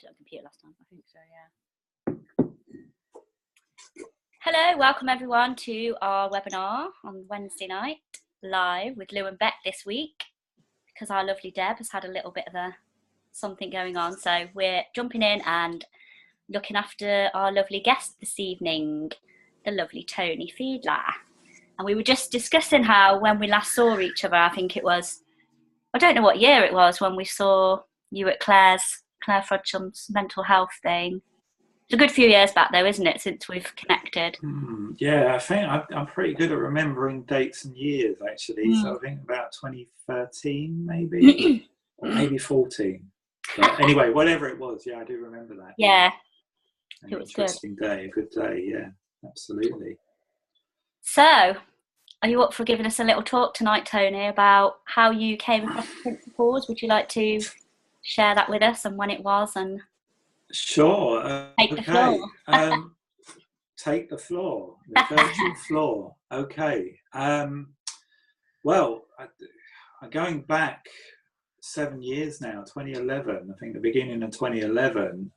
on computer last time. I think so, yeah. Hello, welcome everyone to our webinar on Wednesday night, live with Lou and Beck this week, because our lovely Deb has had a little bit of something going on. So we're jumping in and looking after our lovely guest this evening, the lovely Tony Fiedler. And we were just discussing how when we last saw each other, I think it was, I don't know what year it was, when we saw you at Claire Frodshum's mental health thing. It's a good few years back though, isn't it, since we've connected? Yeah, I think I'm pretty good at remembering dates and years, actually. So I think about 2013, maybe, or maybe 14. But anyway, whatever it was, yeah, I do remember that. Yeah, it was interesting day, a good day, yeah, absolutely. So, are you up for giving us a little talk tonight, Tony, about how you came across the principles? Would you like to share that with us and when it was? And sure. Take the floor. Take the floor, the virtual floor. Okay. Well, going back 7 years now, 2011, I think the beginning of 2011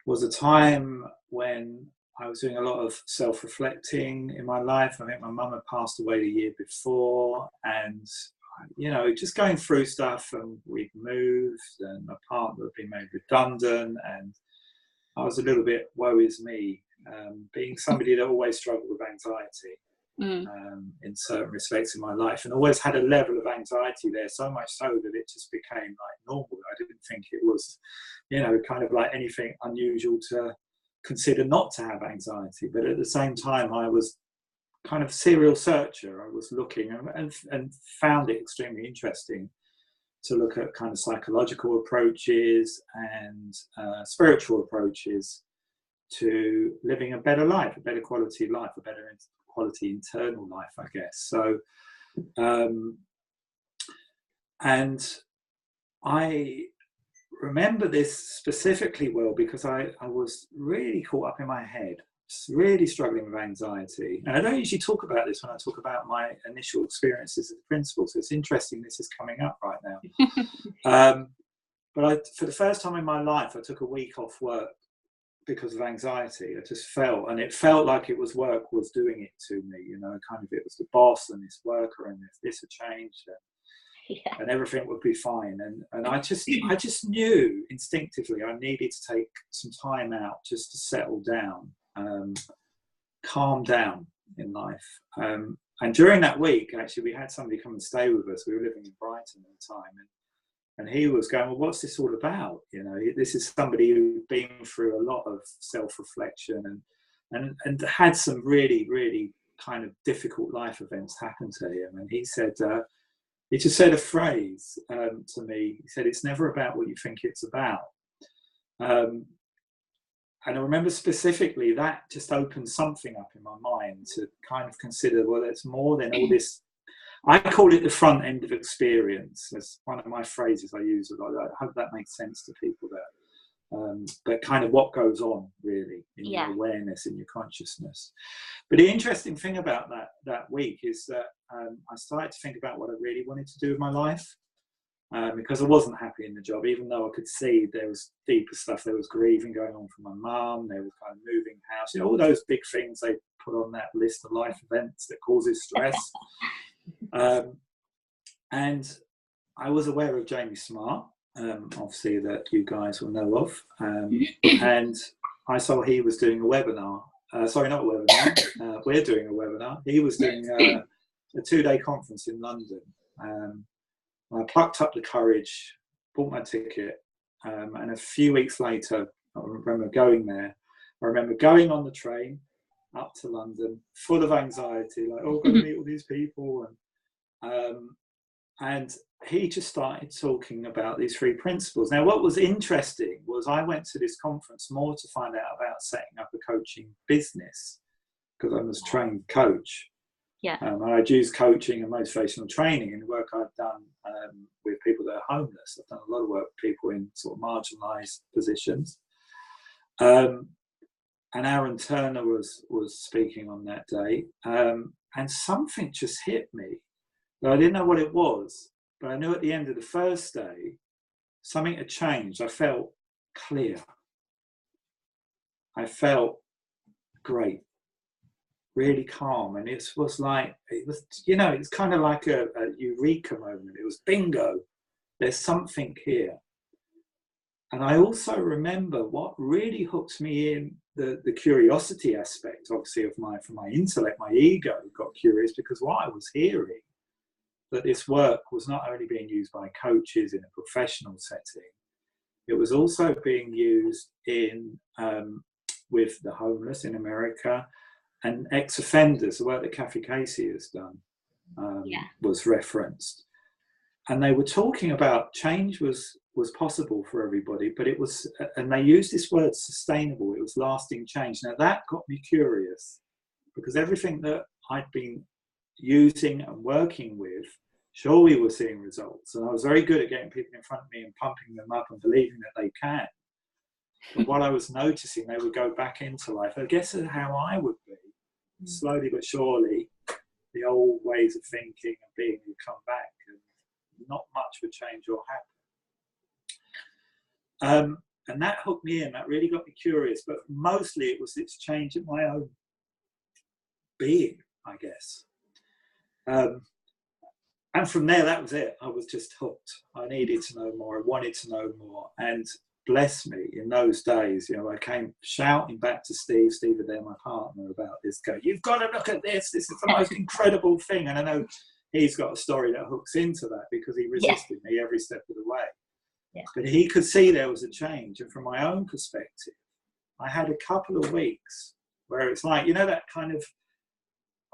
was a time when I was doing a lot of self-reflecting in my life. I think my mum had passed away the year before, and you know, just going through stuff, and we'd moved, and my partner had been made redundant, and I was a little bit woe is me, being somebody that always struggled with anxiety in certain respects in my life, and always had a level of anxiety there, so much so that it just became like normal. I didn't think it was, you know, kind of like anything unusual to consider not to have anxiety. But at the same time, I was kind of serial searcher. I was looking and found it extremely interesting to look at kind of psychological approaches and spiritual approaches to living a better life, a better quality life, a better quality internal life, I guess. So, and I remember this specifically well because I was really caught up in my head, really struggling with anxiety. And I don't usually talk about this when I talk about my initial experiences as a principal, so it's interesting this is coming up right now. But for the first time in my life, I took a week off work because of anxiety. I just felt, and it felt like it was work was doing it to me, you know, kind of it was the boss and this worker, and if this had changed, and everything would be fine. And I just knew instinctively I needed to take some time out just to settle down, calm down in life. And during that week, actually, we had somebody come and stay with us. We were living in Brighton at the time, and he was going, well, what's this all about? You know, this is somebody who's been through a lot of self-reflection and had some really, really kind of difficult life events happen to him. And he said, he just said a phrase to me. He said, it's never about what you think it's about. And I remember specifically that just opened something up in my mind to kind of consider, well, it's more than all this. I call it the front end of experience. That's one of my phrases I use a lot. I hope that makes sense to people there. But kind of what goes on really in your awareness, in your consciousness. But the interesting thing about that week is that I started to think about what I really wanted to do with my life, because I wasn't happy in the job, even though I could see there was deeper stuff. There was grieving going on for my mum. There was kind of moving house, you know, all those big things they put on that list of life events that causes stress. And I was aware of Jamie Smart, obviously that you guys will know of, and I saw he was doing a webinar. Sorry, not a webinar. We're doing a webinar. He was doing a 2-day conference in London. I plucked up the courage, bought my ticket, and a few weeks later, I remember going there. I remember going on the train up to London, full of anxiety, like, oh, I'm going to meet all these people. And he just started talking about these 3 principles. Now, what was interesting was I went to this conference more to find out about setting up a coaching business, because I was a trained coach. Yeah. And I'd used coaching and motivational training in the work I've done with people that are homeless. I've done a lot of work with people in sort of marginalised positions. And Aaron Turner was speaking on that day, and something just hit me. I didn't know what it was, but I knew at the end of the first day, something had changed. I felt clear. I felt great, really calm. And it was like, it's kind of like a eureka moment. It was bingo, there's something here. And I also remember what really hooked me in, the curiosity aspect, obviously, from my intellect, my ego got curious, because what I was hearing, that this work was not only being used by coaches in a professional setting, it was also being used with the homeless in America, and ex-offenders. The work that Kathy Casey has done was referenced. And they were talking about change was possible for everybody, but it was, and they used this word sustainable, it was lasting change. Now that got me curious, because everything that I'd been using and working with, sure, we were seeing results. And I was very good at getting people in front of me and pumping them up and believing that they can. But what I was noticing, they would go back into life. I guess that's how I would be. Slowly but surely, the old ways of thinking and being would come back, and not much would change or happen. And that hooked me in. That really got me curious. But mostly it was this change in my own being, I guess. And from there, that was it. I was just hooked. I needed to know more. I wanted to know more. And bless me, in those days, I came shouting back to Steve Adair, my partner, about this. Go, you've got to look at this. This is the most incredible thing. And I know he's got a story that hooks into that, because he resisted me every step of the way. Yeah. But he could see there was a change. And from my own perspective, I had a couple of weeks where it's like, that kind of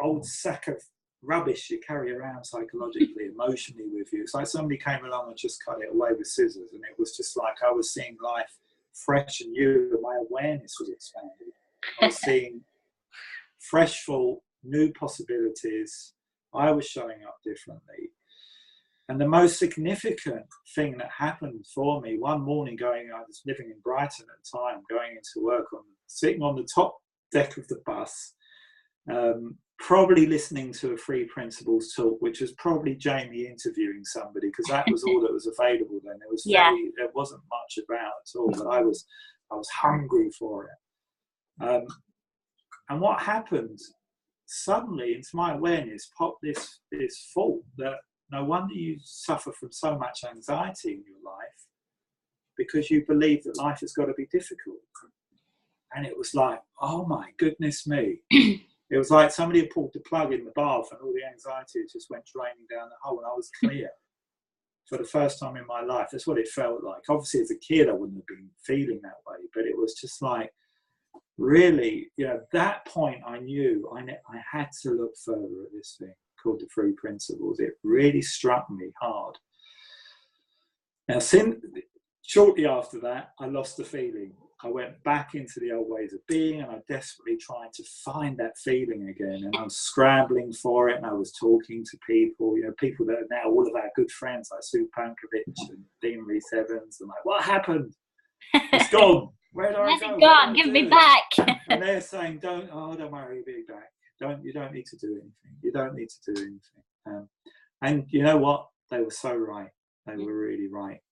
old sack of rubbish you carry around psychologically, emotionally with you. It's like somebody came along and just cut it away with scissors, and it was just like I was seeing life fresh and new, and my awareness was expanded. I was seeing fresh, full, new possibilities. I was showing up differently. And the most significant thing that happened for me, one morning I was living in Brighton at the time, going into work, sitting on the top deck of the bus, probably listening to a Free Principles talk, which was probably Jamie interviewing somebody, because that was all that was available then. There wasn't much about at all, but I was hungry for it. And what happened, suddenly into my awareness popped this thought that no wonder you suffer from so much anxiety in your life, because you believe that life has got to be difficult. And it was like, oh my goodness me. It was like somebody had pulled the plug in the bath, and all the anxiety just went draining down the hole, and I was clear for the first time in my life. That's what it felt like. Obviously, as a kid, I wouldn't have been feeling that way, but it was just like, really, at that point, I knew I had to look further at this thing called the Free Principles. It really struck me hard. Now, shortly after that, I lost the feeling. I went back into the old ways of being, and I desperately tried to find that feeling again. And I was scrambling for it, and I was talking to people, people that are now all of our good friends, like Sue Pankovic and Dean Reese Evans. And like, what happened? It's gone. Where do I go? It's gone. Give me back. And they're saying, don't worry, you'll be back. You don't need to do anything. You don't need to do anything. And you know what? They were so right. They were really right.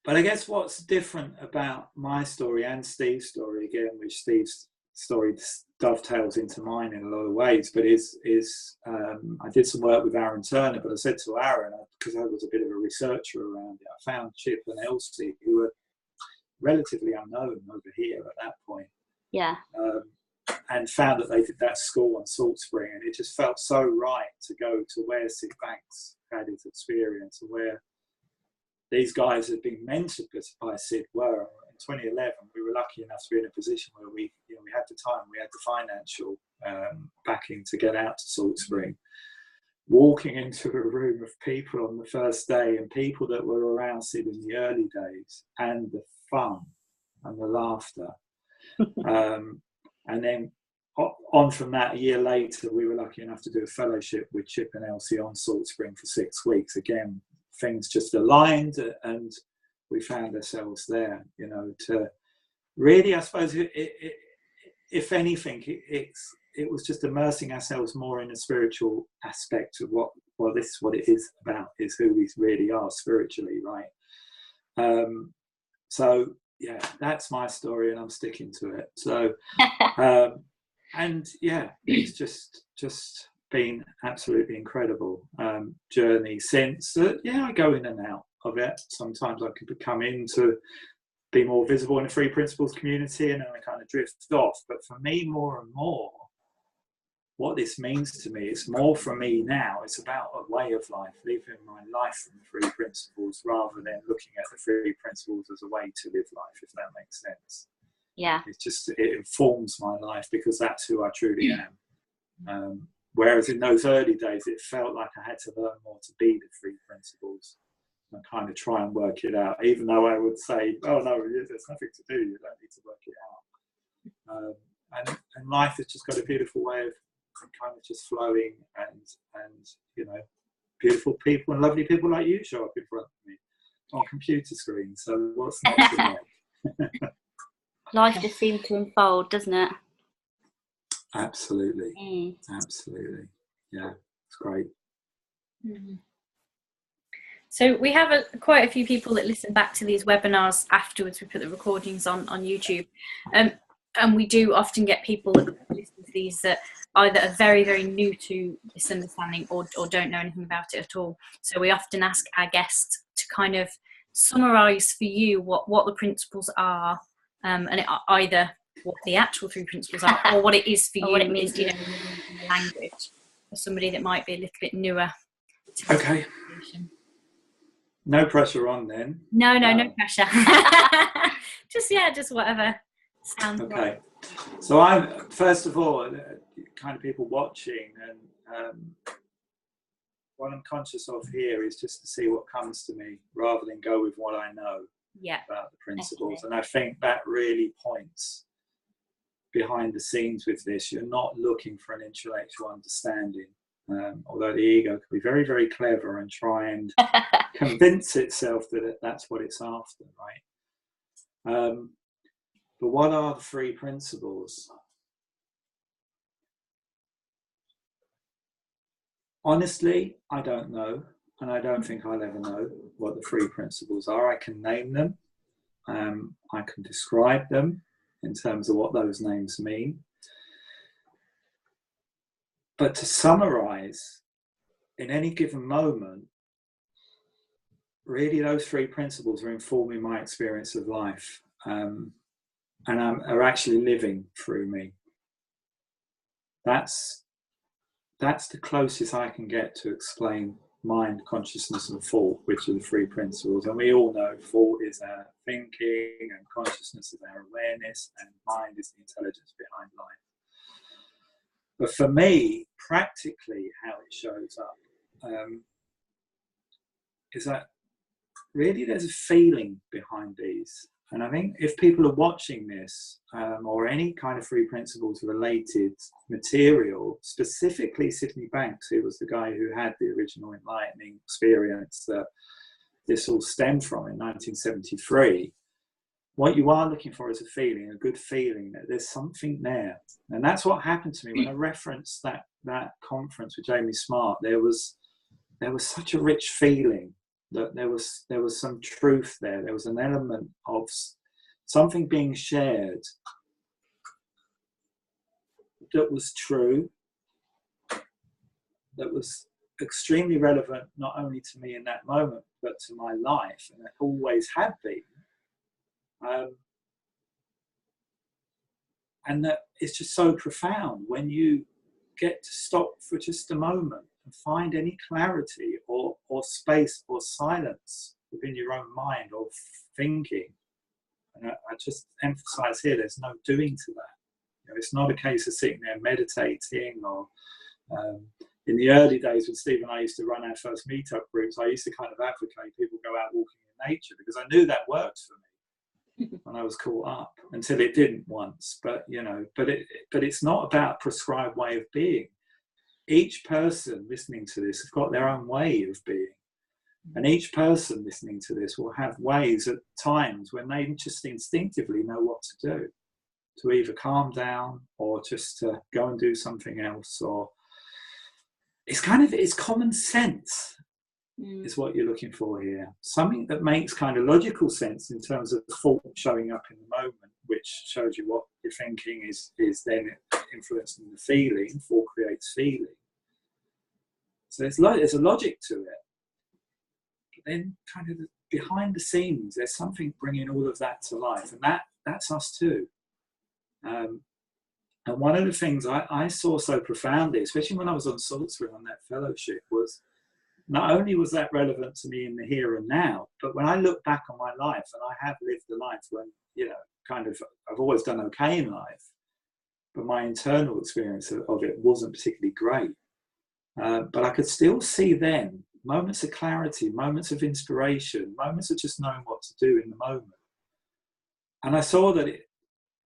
But I guess what's different about my story and Steve's story, again, which Steve's story dovetails into mine in a lot of ways, but I did some work with Aaron Turner, but I said to Aaron, because I was a bit of a researcher around it, I found Chip and Elsie, who were relatively unknown over here at that point. Yeah. And found that they did that school on Salt Spring, and it just felt so right to go to where Sid Banks had his experience, and where these guys had been mentored by Sid were. In 2011, we were lucky enough to be in a position where we had the time, we had the financial backing to get out to Salt Spring. Walking into a room of people on the first day, and people that were around Sid in the early days, and the fun and the laughter. And then on from that, a year later, we were lucky enough to do a fellowship with Chip and Elsie on Salt Spring for 6 weeks. Again, things just aligned, and we found ourselves there, to really, I suppose, if anything, it was just immersing ourselves more in the spiritual aspect of what well, this is what it is about, is who we really are spiritually, right? So yeah, that's my story, and I'm sticking to it. So and yeah, it's just been absolutely incredible journey since. Yeah, I go in and out of it. Sometimes I can come in to be more visible in the Free Principles community, and then I kind of drift off. But for me, more and more, what this means to me, it's more for me now, it's about a way of life, living my life from the Free Principles, rather than looking at the Free Principles as a way to live life, if that makes sense. Yeah. It's just, it informs my life because that's who I truly am. Whereas in those early days, it felt like I had to learn more to be the Free Principles and kind of try and work it out, even though I would say, oh no, there's nothing to do, you don't need to work it out. And life has just got a beautiful way of kind of just flowing, and you know, beautiful people and lovely people like you show up in front of me on computer screens. So what's not to like? Life just seems to unfold, doesn't it? Absolutely. Absolutely. Yeah, it's great. Mm-hmm. So we have quite a few people that listen back to these webinars afterwards. We put the recordings on YouTube, and we do often get people that listen to these that either are very, very new to this understanding or don't know anything about it at all. So we often ask our guests to kind of summarise for you what the principles are, and either what the actual three principles are or what it is for you, what it means, in the language, for somebody that might be a little bit newer to this information. No pressure on then. No pressure. just whatever sounds okay. Right. So I'm, first of all, kind of people watching, and what I'm conscious of here is just to see what comes to me rather than go with what I know about the principles. And I think that really points behind the scenes with this. You're not looking for an intellectual understanding. Although the ego can be very, very clever and try and convince itself that that's what it's after, right? But what are the three principles? Honestly, I don't know, and I don't think I'll ever know what the three principles are. I can name them, I can describe them in terms of what those names mean. But to summarize, in any given moment, really those three principles are informing my experience of life, and are actually living through me. That's the closest I can get to explain mind, consciousness and thought, which are the three principles. And we all know thought is our thinking, and consciousness is our awareness, and mind is the intelligence behind life. But for me, practically how it shows up is that really there's a feeling behind these. And I think if people are watching this, or any kind of three principles related material, specifically Sydney Banks, who was the guy who had the original enlightening experience that this all stemmed from in 1973, what you are looking for is a feeling, a good feeling that there's something there. And that's what happened to me when I referenced that conference with Jamie Smart. There was such a rich feeling that there was some truth there. There was an element of something being shared that was true, that was extremely relevant not only to me in that moment, but to my life, and it always had been. And that it's just so profound when you get to stop for just a moment and find any clarity or space or silence within your own mind or thinking. And I just emphasize here, there's no doing to that. You know, it's not a case of sitting there meditating or in the early days when Steve and I used to run our first meetup groups, I used to kind of advocate people go out walking in nature because I knew that worked for me when I was caught up, until it didn't once. But you know, but it's not about a prescribed way of being. Each person listening to this has got their own way of being. And each person listening to this will have ways at times when they just instinctively know what to do, to either calm down or just to go and do something else, or it's common sense is what you're looking for here. Something that makes kind of logical sense in terms of thought showing up in the moment, which shows you what you're thinking is then influencing the feeling. Thought creates feeling. So there's a logic to it. But then kind of behind the scenes, there's something bringing all of that to life. And that's us too. And one of the things I saw so profoundly, especially when I was on Salzburg on that fellowship, was not only was that relevant to me in the here and now, but when I look back on my life, and I have lived a life when, kind of, I've always done okay in life, but my internal experience of it wasn't particularly great. But I could still see then moments of clarity, moments of inspiration, moments of just knowing what to do in the moment. And I saw that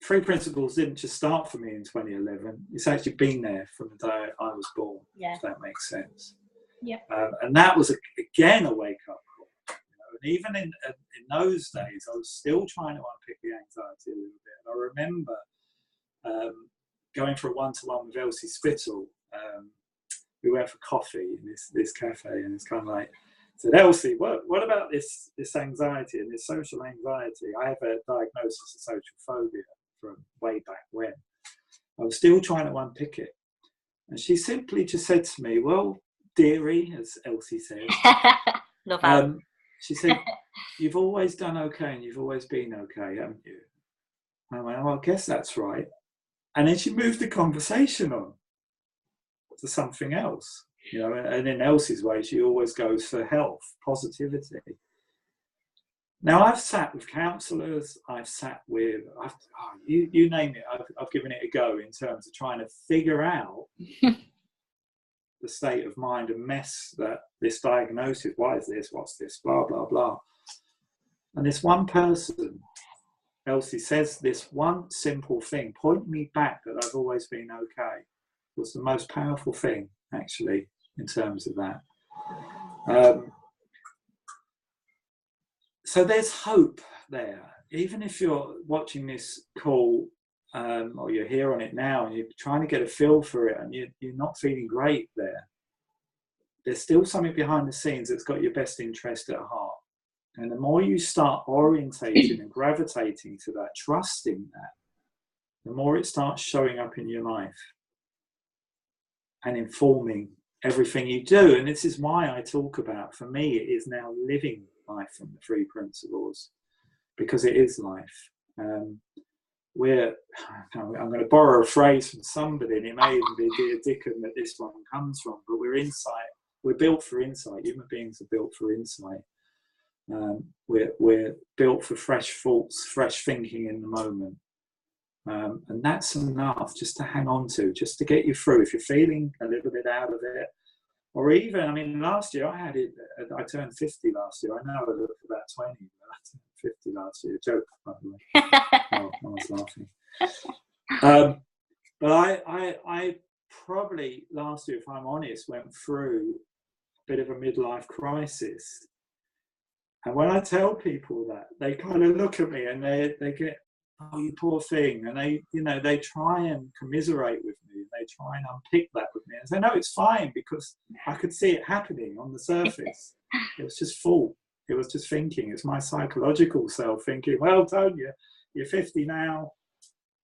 Three Principles didn't just start for me in 2011. It's actually been there from the day I was born, if that makes sense. Yeah. And that was, again, a wake-up call. And even in those days, I was still trying to unpick the anxiety a little bit. And I remember going for a one-to-one with Elsie Spittle. We went for coffee in this cafe, and it's kind of like, I said, Elsie, what about this anxiety and this social anxiety? I have a diagnosis of social phobia from way back when. I was still trying to unpick it. And she simply just said to me, well, dearie, as Elsie says, love that. She said, you've always done okay and you've always been okay, haven't you? And I went, well, I guess that's right. And then she moved the conversation on to something else, and in Elsie's way, she always goes for health, positivity. Now, I've sat with counsellors, I've sat with, you name it, I've given it a go in terms of trying to figure out the state of mind and mess that this diagnosis, why is this, what's this, blah, blah, blah. And this one person, Elsie, says this one simple thing, point me back that I've always been okay, was the most powerful thing, actually, in terms of that. So there's hope there. Even if you're watching this call or you're here on it now and you're trying to get a feel for it and you're not feeling great there's still something behind the scenes that's got your best interest at heart. And the more you start orientating and gravitating to that, trusting that, the more it starts showing up in your life and informing everything you do. And this is why I talk about, for me, it is now living life from the Three Principles, because it is life. I'm going to borrow a phrase from somebody, and it may even be Dear Dickon that this one comes from, but we're built for insight. Human beings are built for insight. We're built for fresh thoughts, fresh thinking in the moment. And that's enough just to hang on to, just to get you through. If you're feeling a little bit out of it, or even, last year I turned 50 last year. I know I look about 20, but I turned 50 last year. Joke, by the way. Oh, I was laughing. But I probably last year, if I'm honest, went through a bit of a midlife crisis. And when I tell people that, they kind of look at me and they get, oh, you poor thing. And they try and commiserate with me. They try and unpick that with me. And say, no, it's fine, because I could see it happening on the surface. It was just thought. It was just thinking. It's my psychological self thinking, well, Tony, you're 50 now.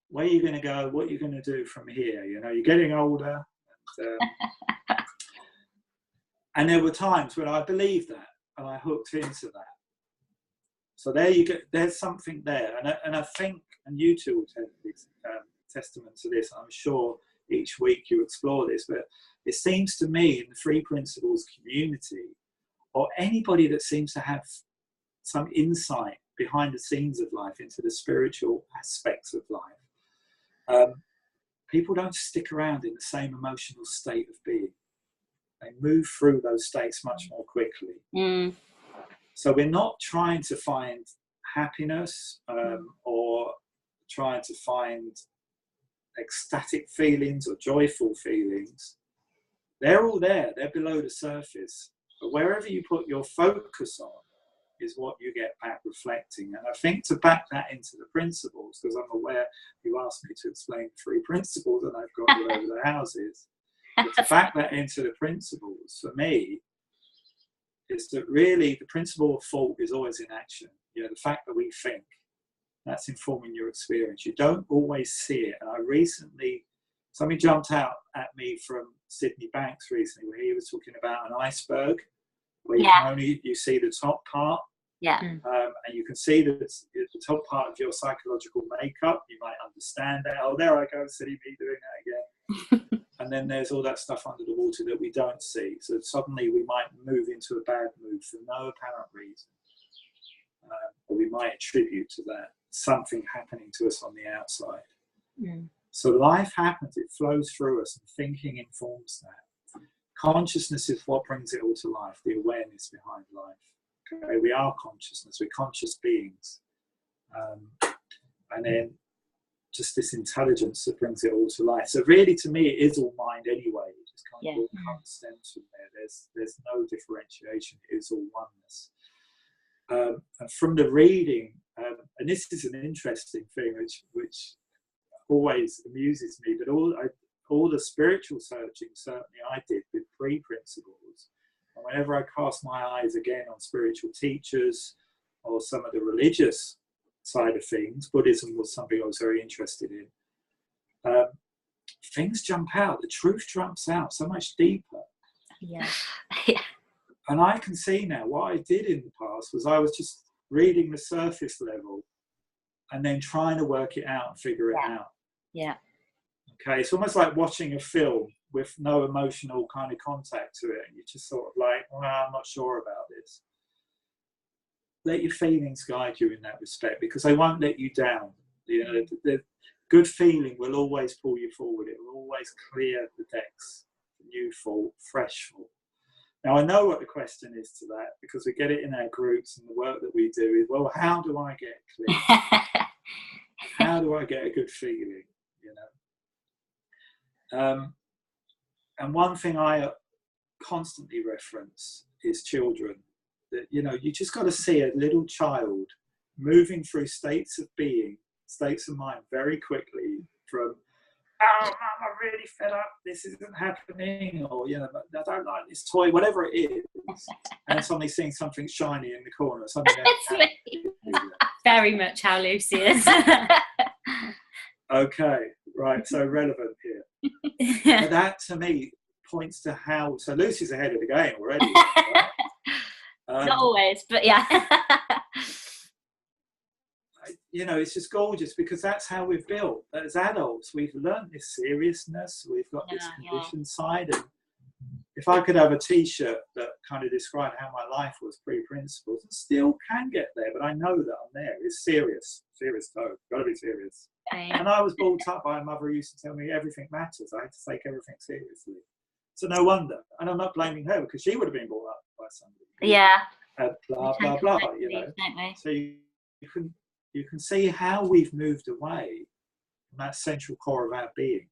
Where are you going to go? What are you going to do from here? You're getting older. And there were times when I believed that and I hooked into that. So there you go. There's something there. And I think, and you two will take testament to this, I'm sure each week you explore this, but it seems to me in the Three Principles community, or anybody that seems to have some insight behind the scenes of life into the spiritual aspects of life, people don't stick around in the same emotional state of being. They move through those states much more quickly. So we're not trying to find happiness or trying to find ecstatic feelings or joyful feelings. They're all there. They're below the surface. But wherever you put your focus on is what you get back reflecting. And I think to back that into the principles, because I'm aware you asked me to explain 3 principles and I've gone all over the houses. But to back that into the principles, for me, is that really the principle of thought is always in action. You know, the fact that we think, that's informing your experience. You don't always see it. And I recently, somebody jumped out at me from Sydney Banks recently, where he was talking about an iceberg, where you can only see the top part. Yeah. And you can see that it's the top part of your psychological makeup. You might understand that. Oh, there I go, silly me doing that again. And then there's all that stuff under the water that we don't see. So suddenly we might move into a bad mood for no apparent reason. Or we might attribute to that something happening to us on the outside. So life happens, it flows through us, and thinking informs that. Consciousness is what brings it all to life, the awareness behind life. Okay, we are consciousness, we're conscious beings. And then just this intelligence that brings it all to life. So really, to me, it is all mind anyway. It just kind of all comes stems from there. There's no differentiation, it is all oneness. And from the reading, and this is an interesting thing which always amuses me, but all the spiritual searching certainly I did with pre-principles, and whenever I cast my eyes again on spiritual teachers or some of the religious side of things, Buddhism was something I was very interested in, things jump out, the truth jumps out so much deeper. Yeah. And I can see now what I did in the past was I was just reading the surface level and then trying to work it out and figure it out. Yeah. Okay, it's almost like watching a film with no emotional kind of contact to it. And you're just sort of like, well, I'm not sure about this. Let your feelings guide you in that respect, because they won't let you down. You know, the good feeling will always pull you forward. It will always clear the decks, new thought, fresh thought. Now, I know what the question is to that, because we get it in our groups and the work that we do is, well, how do I get clear? How do I get a good feeling? You know? And one thing I constantly reference is children. That, you know, you just got to see a little child moving through states of being, states of mind very quickly from, oh, Mum, I'm really fed up, this isn't happening, or, you know, I don't like this toy, whatever it is, and suddenly seeing something shiny in the corner. Something Very much how Lucy is. Okay, right, so relevant here. But that, to me, points to how, so Lucy's ahead of the game already. Right? Not always, but yeah. You know, it's just gorgeous, because that's how we've built. As adults, we've learned this seriousness, we've got this conditioned side. And if I could have a T-shirt that kind of described how my life was pre-principles, and still can get there, but I know that I'm there. It's serious tone, got to be serious. And I was brought up by a mother who used to tell me everything matters. I had to take everything seriously. So no wonder. And I'm not blaming her, because she would have been brought up by somebody. Yeah. Blah, blah, blah, you know. So you can see how we've moved away from that central core of our being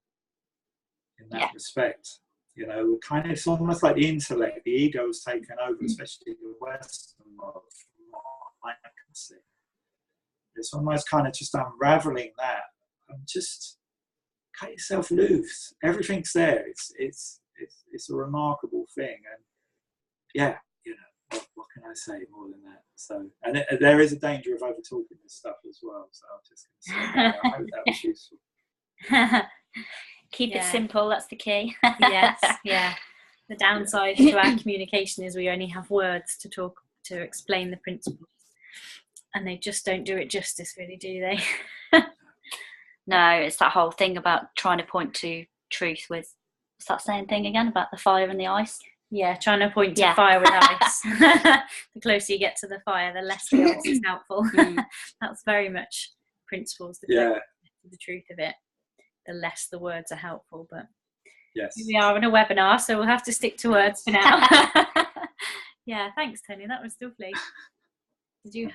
in that respect. You know, we're kind of, it's almost like the intellect, the ego has taken over, especially the Western world, from what I can see. It's almost kind of just unraveling that and just cut yourself loose. Everything's there. It's a remarkable thing. And yeah, you know, what can I say more than that? So, and there is a danger of over talking this stuff as well. So I'm just going to say that. I hope that was useful. Keep it simple, that's the key. Yes, yeah. The downside to our communication is we only have words to explain the principles, and they just don't do it justice, really, do they? No, it's that whole thing about trying to point to truth with, what's that saying thing again about the fire and the ice? Yeah, trying to point to fire with ice. The closer you get to the fire, the less the ice is helpful. That's very much principles. The truth of it, the less the words are helpful. But here we are in a webinar, so we'll have to stick to words for now. Yeah, thanks, Tony. That was lovely. Did you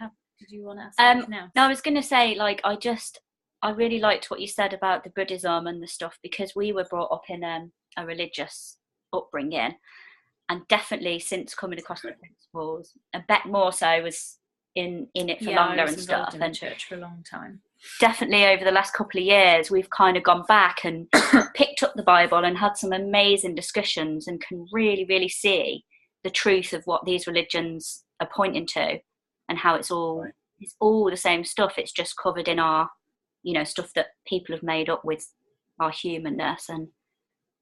want to ask something else? No, I was going to say, like, I really liked what you said about the Buddhism and the stuff, because we were brought up in a religious upbringing, and definitely since coming across the principles, and Beck more so was in it for longer and stuff. In the church for a long time. definitely over the last couple of years, we've kind of gone back and picked up the Bible and had some amazing discussions, and can really, really see the truth of what these religions are pointing to, and how it's all the same stuff. It's just covered in our, stuff that people have made up with our humanness.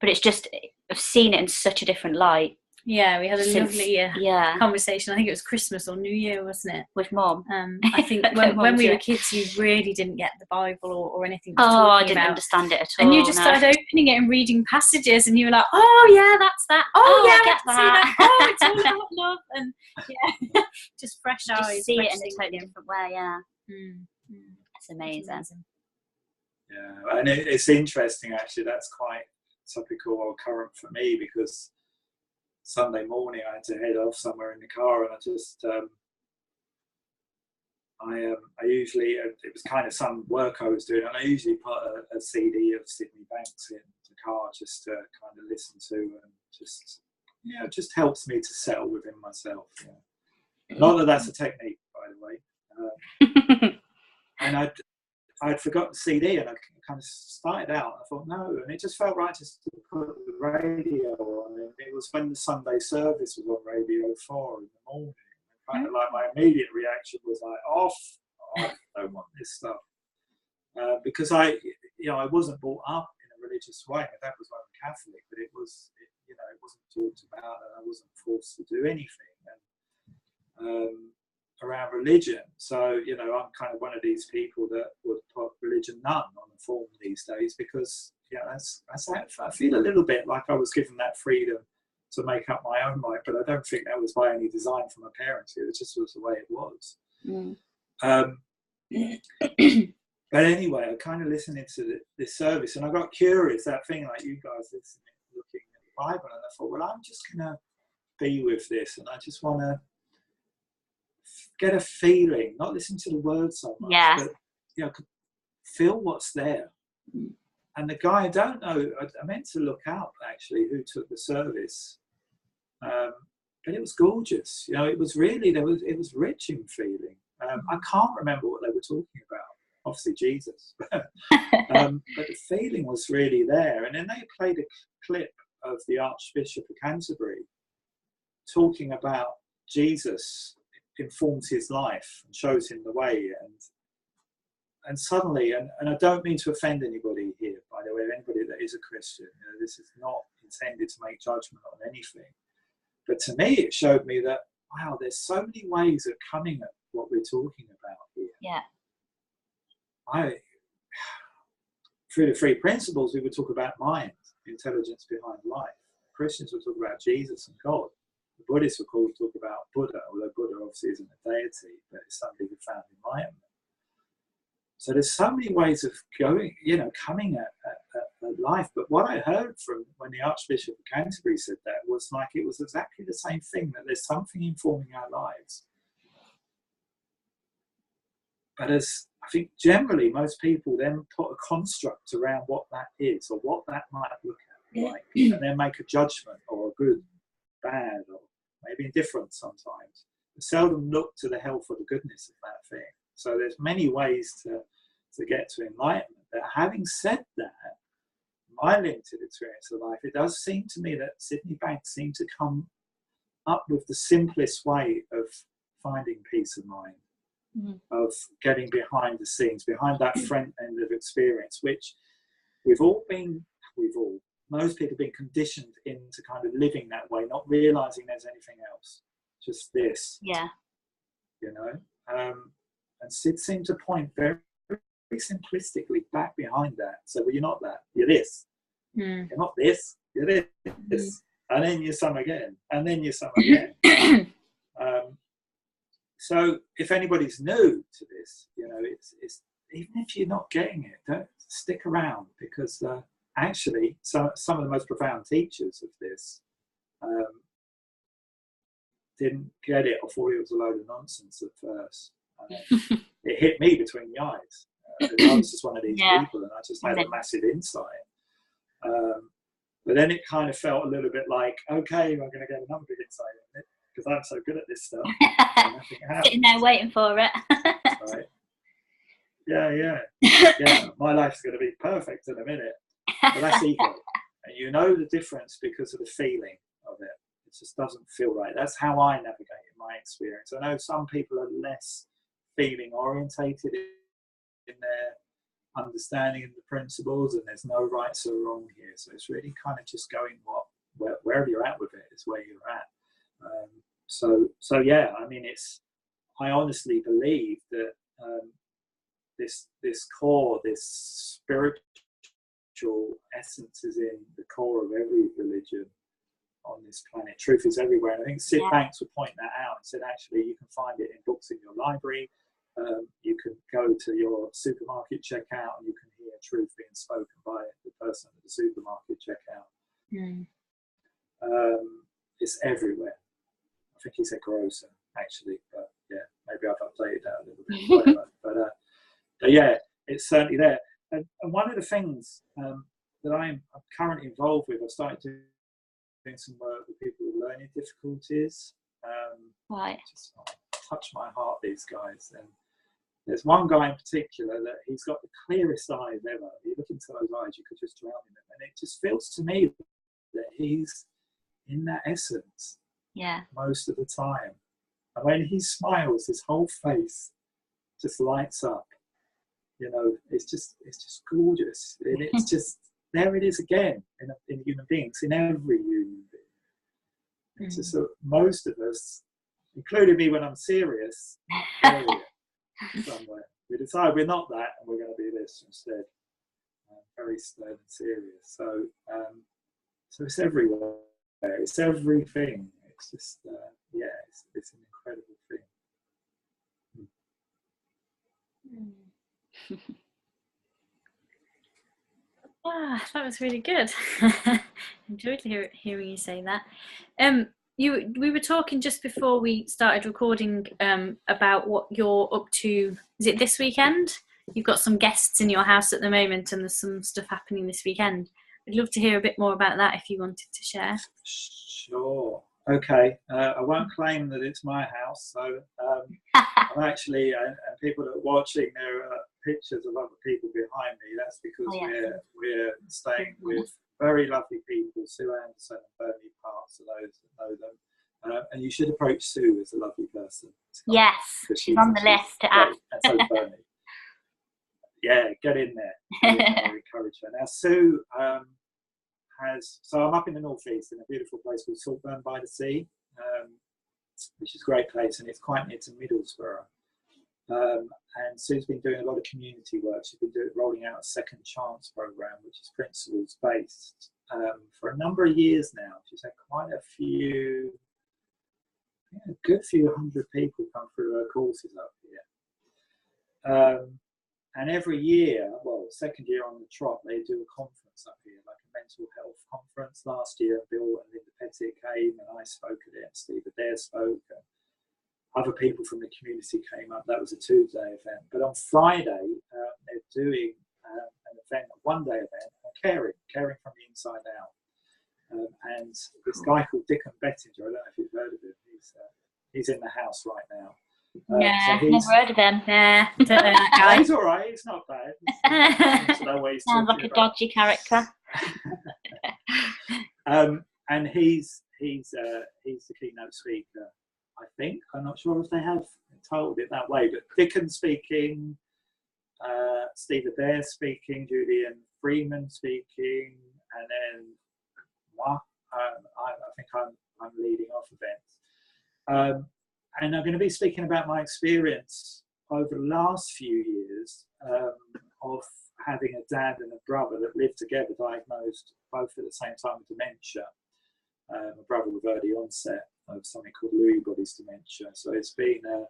But it's just, I've seen it in such a different light. Yeah, we had a lovely conversation. I think it was Christmas or New Year, wasn't it? With Mum. I think when we were kids, you really didn't get the Bible or anything. I didn't understand it at all. And you just started opening it and reading passages, and you were like, "Oh yeah, that's that. Oh yeah, I get that. Oh, it's all about love." And just fresh eyes. Just see it in a totally different way. Yeah, it's amazing. Yeah, and it's interesting actually. That's quite topical or current for me, because Sunday morning I had to head off somewhere in the car, and I just I usually, it was kind of some work I was doing, and I usually put a CD of Sydney Banks in the car just to kind of listen to, and it just helps me to settle within myself. Not that that's a technique, by the way. And I'd forgotten the CD, and I kind of started out. I thought, no, and it just felt right just to put the radio on. And it was when the Sunday service was on Radio 4 in the morning. Kind of like my immediate reaction was like, off. I don't want this stuff, because I wasn't brought up in a religious way. My dad was Catholic, but it wasn't talked about, and I wasn't forced to do anything. And around religion. So, I'm kind of one of these people that would put religion none on the form these days, because, I feel a little bit like I was given that freedom to make up my own mind, but I don't think that was by any design from my parents. It just was the way it was. But anyway, I kind of listened into this service, and I got curious, that thing like you guys listening, looking at the Bible, and I thought, well, I'm just going to be with this, and I just want to get a feeling, not listen to the words so much, but feel what's there. And the guy, I don't know, I meant to look up actually who took the service, but it was gorgeous. It was really, it was rich in feeling. I can't remember what they were talking about. Obviously Jesus, but the feeling was really there. And then they played a clip of the Archbishop of Canterbury talking about Jesus informs his life and shows him the way, and suddenly, and I don't mean to offend anybody here, by the way, anybody that is a Christian, this is not intended to make judgment on anything, but to me it showed me that, wow, there's so many ways of coming at what we're talking about here. Through the three principles, we would talk about mind, intelligence behind life. Christians would talk about Jesus and God. The Buddhists would talk about Buddha, although Buddha obviously isn't a deity, but it's somebody who found enlightenment. So there's so many ways of going, coming at life. But what I heard from when the Archbishop of Canterbury said that was like, it was exactly the same thing, that there's something informing our lives. But as I think generally most people then put a construct around what that is, or what that might look like, and then make a judgment, or a good, bad, or maybe indifferent sometimes. But seldom look to the health or the goodness of that thing. So there's many ways to get to enlightenment. But having said that, my limited experience of life, it does seem to me that Sydney Banks seemed to come up with the simplest way of finding peace of mind, of getting behind the scenes, behind that front end of experience, which most people have been conditioned into kind of living that way, not realising there's anything else, just this. And Sid seemed to point very, very simplistically back behind that. So, well, you're not that, you're this. You're not this, you're this. And then you're some again, and then you're some again. So if anybody's new to this, it's even if you're not getting it, don't stick around, because actually some of the most profound teachers of this didn't get it, or thought it was a load of nonsense at first. It hit me between the eyes. I was just one of these people, and I just had a massive insight. But then it kind of felt a little bit like, okay, I'm going to get another big insight in it, because I'm so good at this stuff. Sitting there waiting for it. Right. yeah. My life's going to be perfect in a minute. But that's ego. And you know the difference because of the feeling of it. It just doesn't feel right. That's how I navigate in my experience. I know some people are less feeling orientated in their understanding of the principles, and there's no rights or wrong here. So it's really kind of just going wherever you're at with it is where you're at. So yeah, I mean, I honestly believe that this core, this spiritual essence is in the core of every religion on this planet. Truth is everywhere. And I think Sid Banks would point that out and said, actually, you can find it in books in your library. You can go to your supermarket checkout and you can hear truth being spoken by the person at the supermarket checkout. It's everywhere. I think he said grocer, actually, but yeah, maybe I've updated that a little bit. But yeah, it's certainly there. And one of the things that I'm currently involved with, I've started doing some work with people with learning difficulties. Right. Just touch my heart, these guys. And there's one guy in particular that he's got the clearest eyes ever. You look into those eyes, you could just drown in them. And it just feels to me that he's in that essence most of the time. And when he smiles, his whole face just lights up. You know, it's just gorgeous. And it's just, there it is again in human beings, in every human being. It's just most of us, including me when I'm serious, somewhere. We decide we're not that and we're going to be this instead. Very stern and serious. So it's everywhere. It's everything. It's just, it's an incredible thing. That was really good. Enjoyed hearing you say that. We were talking just before we started recording about what you're up to. Is it this weekend? You've got some guests in your house at the moment and there's some stuff happening this weekend. I'd love to hear a bit more about that if you wanted to share. Sure. Okay. I won't claim that it's my house. So I'm actually, and people that are watching, there are pictures of other people behind me. That's because we're staying with very lovely people, Sue Anderson and Bernie Parks, for those that know them. And you should approach Sue as a lovely person. Yes, she's on the list to ask. And so Bernie. Yeah, get in there. Encourage her. Now, Sue so I'm up in the northeast in a beautiful place called Saltburn by the Sea, which is a great place, and it's quite near to Middlesbrough. And Sue's been doing a lot of community work. She's been rolling out a second chance program, which is principles based, for a number of years now. She's had quite a good few hundred people come through her courses up here. And every year, second year on the trot, they do a conference up here, like a mental health conference. Last year, Bill and Linda Pettit came, and I spoke at it, and Steve Adair spoke, and other people from the community came up. That was a 2-day event. But on Friday, they're doing an event, a 1-day event, on caring from the inside out. And this guy called Dickon Bettinger, I don't know if you've heard of him, he's in the house right now. Yeah, so never heard of him. Yeah, don't know that guy. He's all right. He's not bad. Sounds like a dodgy character. And he's the keynote speaker. I think, I'm not sure if they have titled it that way, but Dickon speaking, Steve Adair speaking, Julian Freeman speaking, and then moi. I think I'm leading off events. And I'm going to be speaking about my experience over the last few years of having a dad and a brother that lived together, diagnosed both at the same time with dementia. A brother with early onset of something called Lewy bodies dementia. So it's been a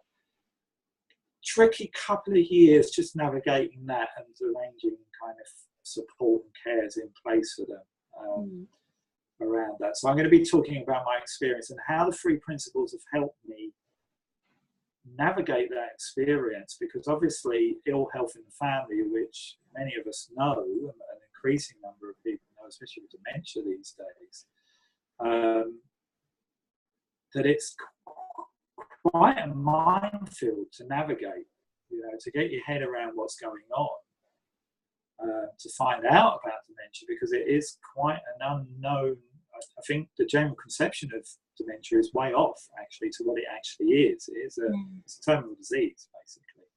tricky couple of years just navigating that and arranging kind of support and cares in place for them around that. So I'm going to be talking about my experience and how the 3 principles have helped me navigate that experience, because obviously ill health in the family, which many of us know, and an increasing number of people know, especially with dementia these days, that it's quite a minefield to navigate. to get your head around what's going on, to find out about dementia, because it is quite an unknown. I think the general conception of dementia is way off, actually, to what it actually is. It's a terminal disease, basically.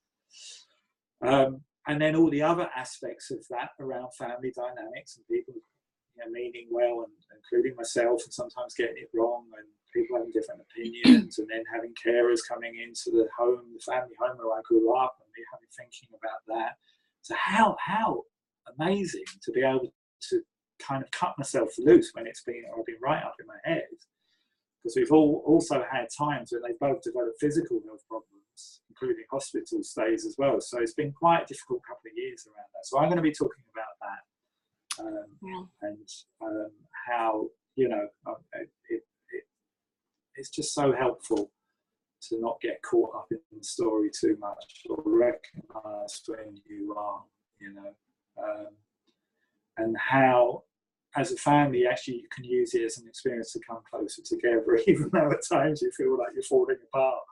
And then all the other aspects of that around family dynamics and people meaning well, and including myself, and sometimes getting it wrong, and people having different opinions, and then having carers coming into the family home where I grew up, and me having thinking about that. So how amazing to be able to kind of cut myself loose when I've been right up in my head, because we've also had times when they've both developed physical health problems, including hospital stays as well. So it's been quite a difficult couple of years around that. So I'm going to be talking about that. And how it's just so helpful to not get caught up in the story too much, or recognise when you are, and how as a family actually you can use it as an experience to come closer together, even though at times you feel like you're falling apart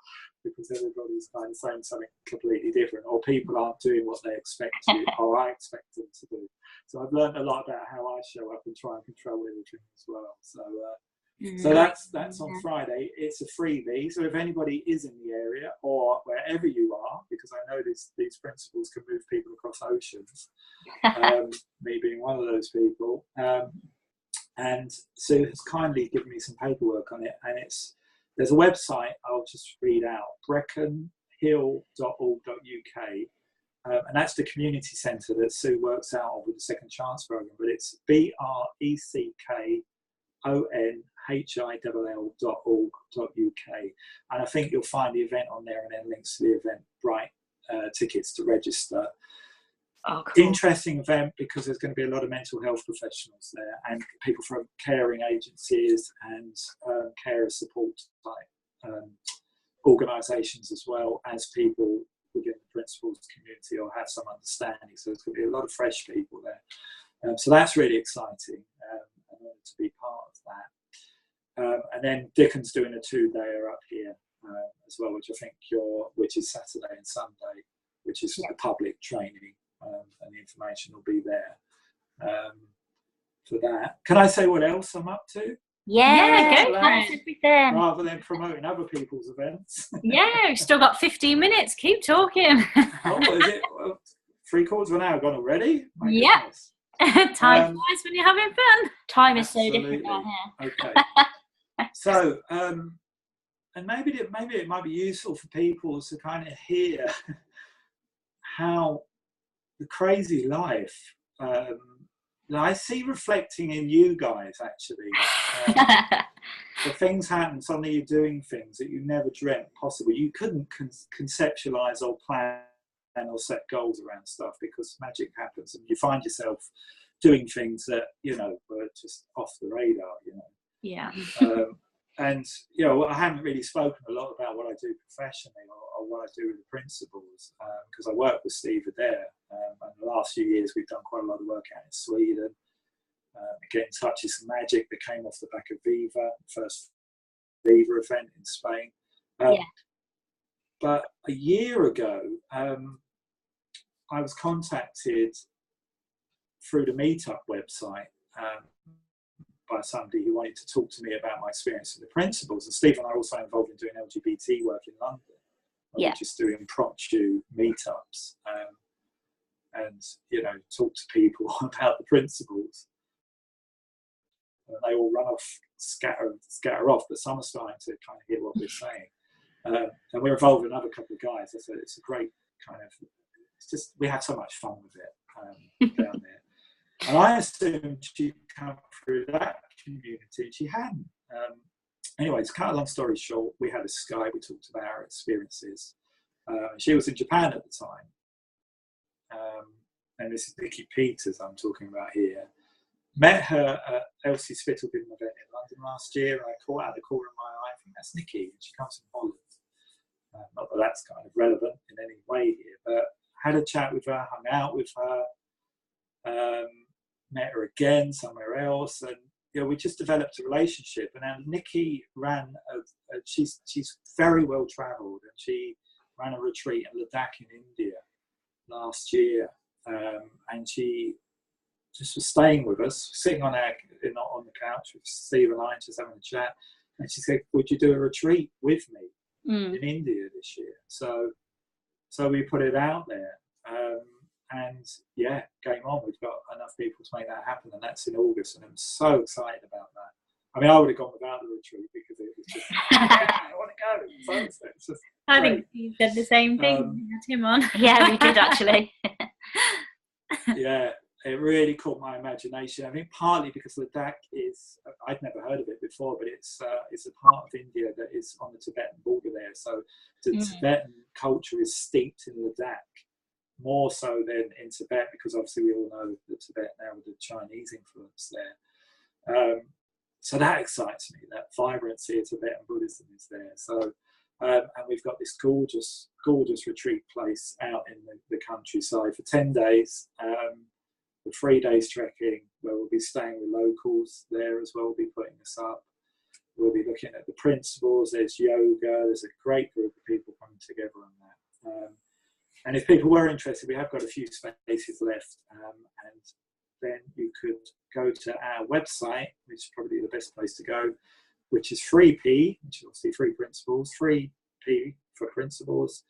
because everybody's kind of saying something completely different, or people aren't doing what they expect to, or I expect them to do. So I've learned a lot about how I show up and try and control everything as well. So that's on Friday. It's a freebie. So if anybody is in the area or wherever you are, because I know these principles can move people across oceans, me being one of those people. And Sue has kindly given me some paperwork on it, and there's a website I'll just read out: breckenhill.org.uk. And that's the community centre that Sue works out of with the Second Chance programme, but it's breckenhill.org.uk. And I think you'll find the event on there, and then links to the Eventbrite tickets to register. Oh, cool. Interesting event, because there's going to be a lot of mental health professionals there, and people from caring agencies and carer support type organisations, as well as people within the principals community or have some understanding. So there's going to be a lot of fresh people there. So that's really exciting, and to be part of that. And then Dickon's doing a 2-dayer up here as well, which is Saturday and Sunday, which is the public training, and the information will be there for that. Can I say what else I'm up to? Yeah, go for everything. Rather than promoting other people's events. Yeah, we've still got 15 minutes. Keep talking. Oh, is it 3/4 of an hour gone already? My Yeah. goodness. Time flies when you're having fun. Time is so different down here. Okay. So, and maybe it might be useful for people to kind of hear how the crazy life I see reflecting in you guys, actually. The things happen, suddenly you're doing things that you never dreamt possible. You couldn't conceptualize or plan or set goals around stuff, because magic happens and you find yourself doing things that, were just off the radar, Yeah. And, I haven't really spoken a lot about what I do professionally or what I do with the principals, because I work with Steve Adair. And the last few years, we've done quite a lot of work out in Sweden. Again, Touches of Magic that came off the back of Viva, first Viva event in Spain. But a year ago, I was contacted through the Meetup website by somebody who wanted to talk to me about my experience with the principles. And Steve and I are also involved in doing LGBT work in London. We're just doing impromptu meetups and, talk to people about the principles. And they all run off, scatter off, but some are starting to kind of hear what we're saying. And we're involved with another couple of guys. So it's a great kind of, we have so much fun with it down there. And I assumed she'd come through that community, and she hadn't. Anyway, to cut a long story short, we had a Skype, we talked about our experiences. She was in Japan at the time. And this is Nikki Peters I'm talking about here. Met her at Elsie Spittleton event in London last year, and I caught out the corner of my eye, I think that's Nikki, and she comes from Holland. Not that that's kind of relevant in any way here, but had a chat with her, hung out with her, met her again somewhere else, and we just developed a relationship. And then Nikki ran she's very well travelled, and ran a retreat in Ladakh in India last year, and she just was staying with us, sitting on the couch with Steve and I, just having a chat. And she said, "Would you do a retreat with me in India this year?" So we put it out there, and yeah, game on. We've got enough people to make that happen, and that's in August, and I'm so excited about that. I mean, I would have gone without the retreat because it was just, I want to go. So it's just I think you said the same thing. You had him on. Yeah, we did actually. Yeah, it really caught my imagination. I think partly because Ladakh is, I'd never heard of it before, but it's a part of India that is on the Tibetan border there. So the Tibetan culture is steeped in Ladakh, more so than in Tibet, because obviously we all know the Tibet now with the Chinese influence there. So that excites me, that vibrancy of Tibetan Buddhism is there. So, and we've got this gorgeous, gorgeous retreat place out in the countryside for 10 days, with 3 days trekking, where we'll be staying with locals there as well. We'll be putting this up. We'll be looking at the principles. There's yoga. There's a great group of people coming together on that. And if people were interested, we have got a few spaces left, and then you could go to our website, which is probably the best place to go, which is 3P, which is obviously 3 principles, 3P for principles,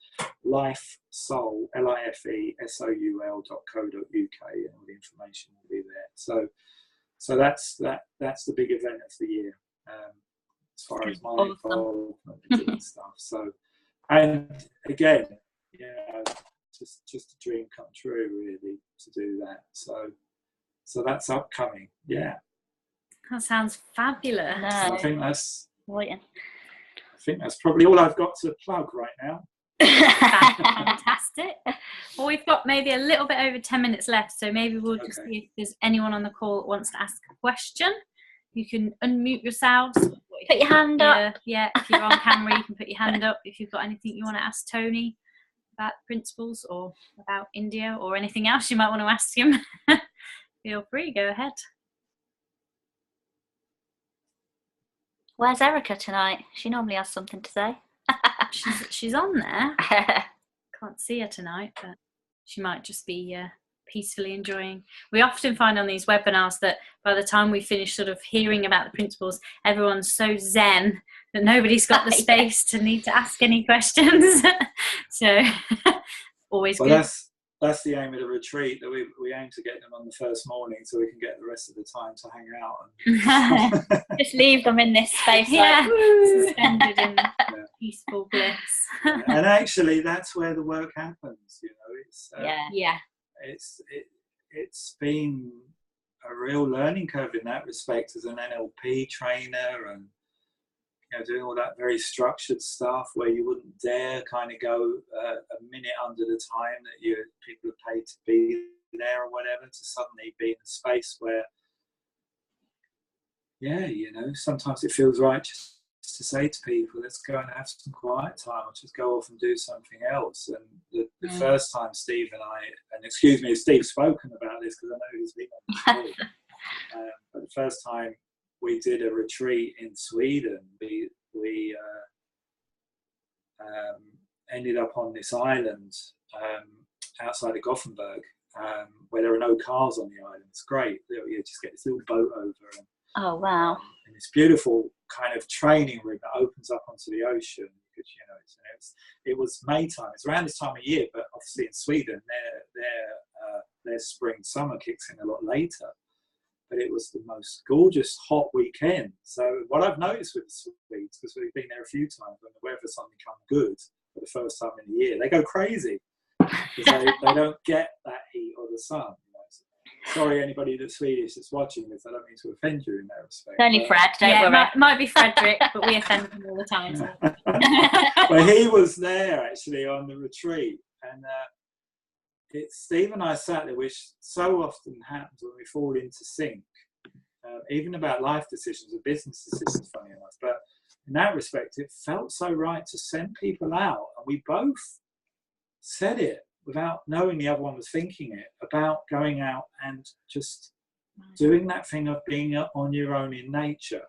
life soul, lifesoul.co.uk, and all the information will be there. So that's the big event of the year, as far as my involvement and stuff. So, and again, just a dream come true, really, to do that. So that's upcoming. Yeah. That sounds fabulous. So I think that's probably all I've got to plug right now. Fantastic. Well, we've got maybe a little bit over 10 minutes left, so maybe we'll just see if there's anyone on the call that wants to ask a question. You can unmute yourselves. Put your hand up. Yeah, if you're on camera, you can put your hand up. If you've got anything you want to ask Tony about principles or about India or anything else you might want to ask him, feel free, go ahead. Where's Erica tonight? She normally has something to say. she's on there. Can't see her tonight, but she might just be peacefully enjoying. We often find on these webinars that by the time we finish sort of hearing about the principles, everyone's so zen that nobody's got the space to need to ask any questions. So always good. That's the aim of the retreat, that we aim to get them on the first morning so we can get the rest of the time to hang out. And just leave them in this space, suspended in peaceful bliss. And actually, that's where the work happens. It's it's been a real learning curve in that respect as an NLP trainer, and doing all that very structured stuff where you wouldn't dare kind of go a minute under the time that people are paid to be there or whatever, to suddenly be in a space where, sometimes it feels right just to say to people, let's go and have some quiet time, or just go off and do something else. And the first time Steve and I, and excuse me if Steve's spoken about this because I know he's been on the call, but the first time we did a retreat in Sweden, we ended up on this island outside of Gothenburg, where there are no cars on the island. It's great. You just get this little boat over, and oh wow, and this beautiful kind of training room that opens up onto the ocean. Because it was Maytime. It's around this time of year, but obviously in Sweden, their spring summer kicks in a lot later. But it was the most gorgeous hot weekend. So what I've noticed with the Swedes, because we've been there a few times, when the weather suddenly comes good for the first time in the year, they go crazy because they don't get that heat or the sun. Sorry, anybody that's Swedish that's watching this, I don't mean to offend you in that respect. It's only Fred, don't worry. Might be Frederick, but we offend him all the time. So. Well, he was there actually on the retreat, and Steve and I sat there, which so often happens when we fall into sync, even about life decisions or business decisions, funny enough. But in that respect, it felt so right to send people out, and we both said it without knowing the other one was thinking it, about going out and just doing that thing of being on your own in nature,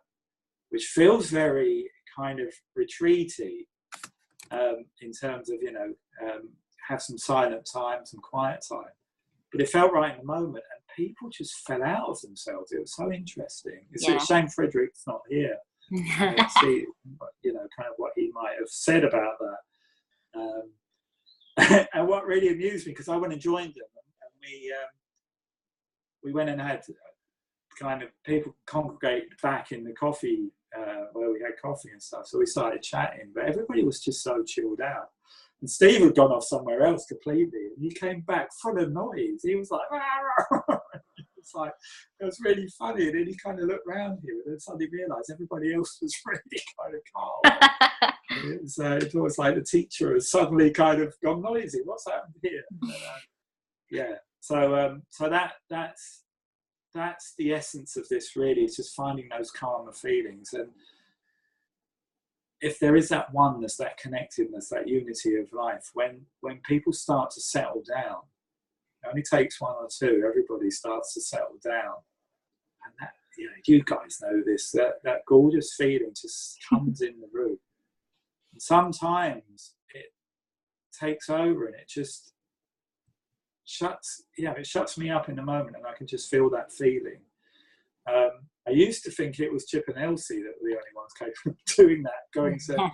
which feels very kind of retreaty, in terms of, you know, have some silent time, some quiet time. But it felt right in the moment, and people just fell out of themselves. It was so interesting. It's a shame Frederick's not here. See, you know, kind of what he might have said about that. And what really amused me, because I went and joined them, and we went and had kind of people congregate back in the coffee where we had coffee and stuff. So we started chatting, but everybody was just so chilled out. And Steve had gone off somewhere else completely, and he came back full of noise. He was like, it's like, it was really funny. And then he kind of looked around here, and then suddenly realised everybody else was really kind of calm. It's almost like the teacher has suddenly kind of gone noisy. What's happened here? Yeah. So that's the essence of this, really. It's just finding those calmer feelings. And if there is that oneness, that connectedness, that unity of life, when people start to settle down, it only takes one or two, everybody starts to settle down. And that, you know, you guys know this, that gorgeous feeling just comes in the room. And sometimes it takes over, and it just shuts me up in the moment, and I can just feel that feeling. I used to think it was Chip and Elsie that were the only ones capable of doing that, going to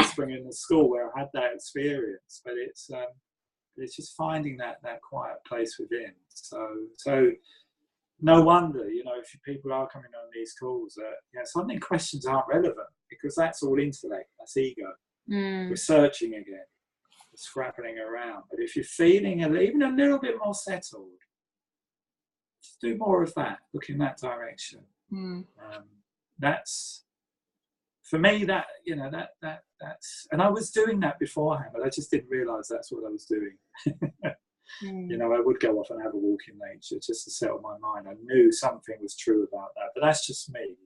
Spring in the school where I had that experience. But it's just finding that quiet place within. So no wonder, you know, if people are coming on these calls, suddenly questions aren't relevant, because that's all intellect, that's ego. We're searching again, we're scrapping around. But if you're feeling even a little bit more settled, just do more of that, look in that direction. That's, for me, that, you know, that's, and I was doing that beforehand, but I just didn't realise that's what I was doing. You know, I would go off and have a walk in nature just to settle my mind. I knew something was true about that, but that's just me.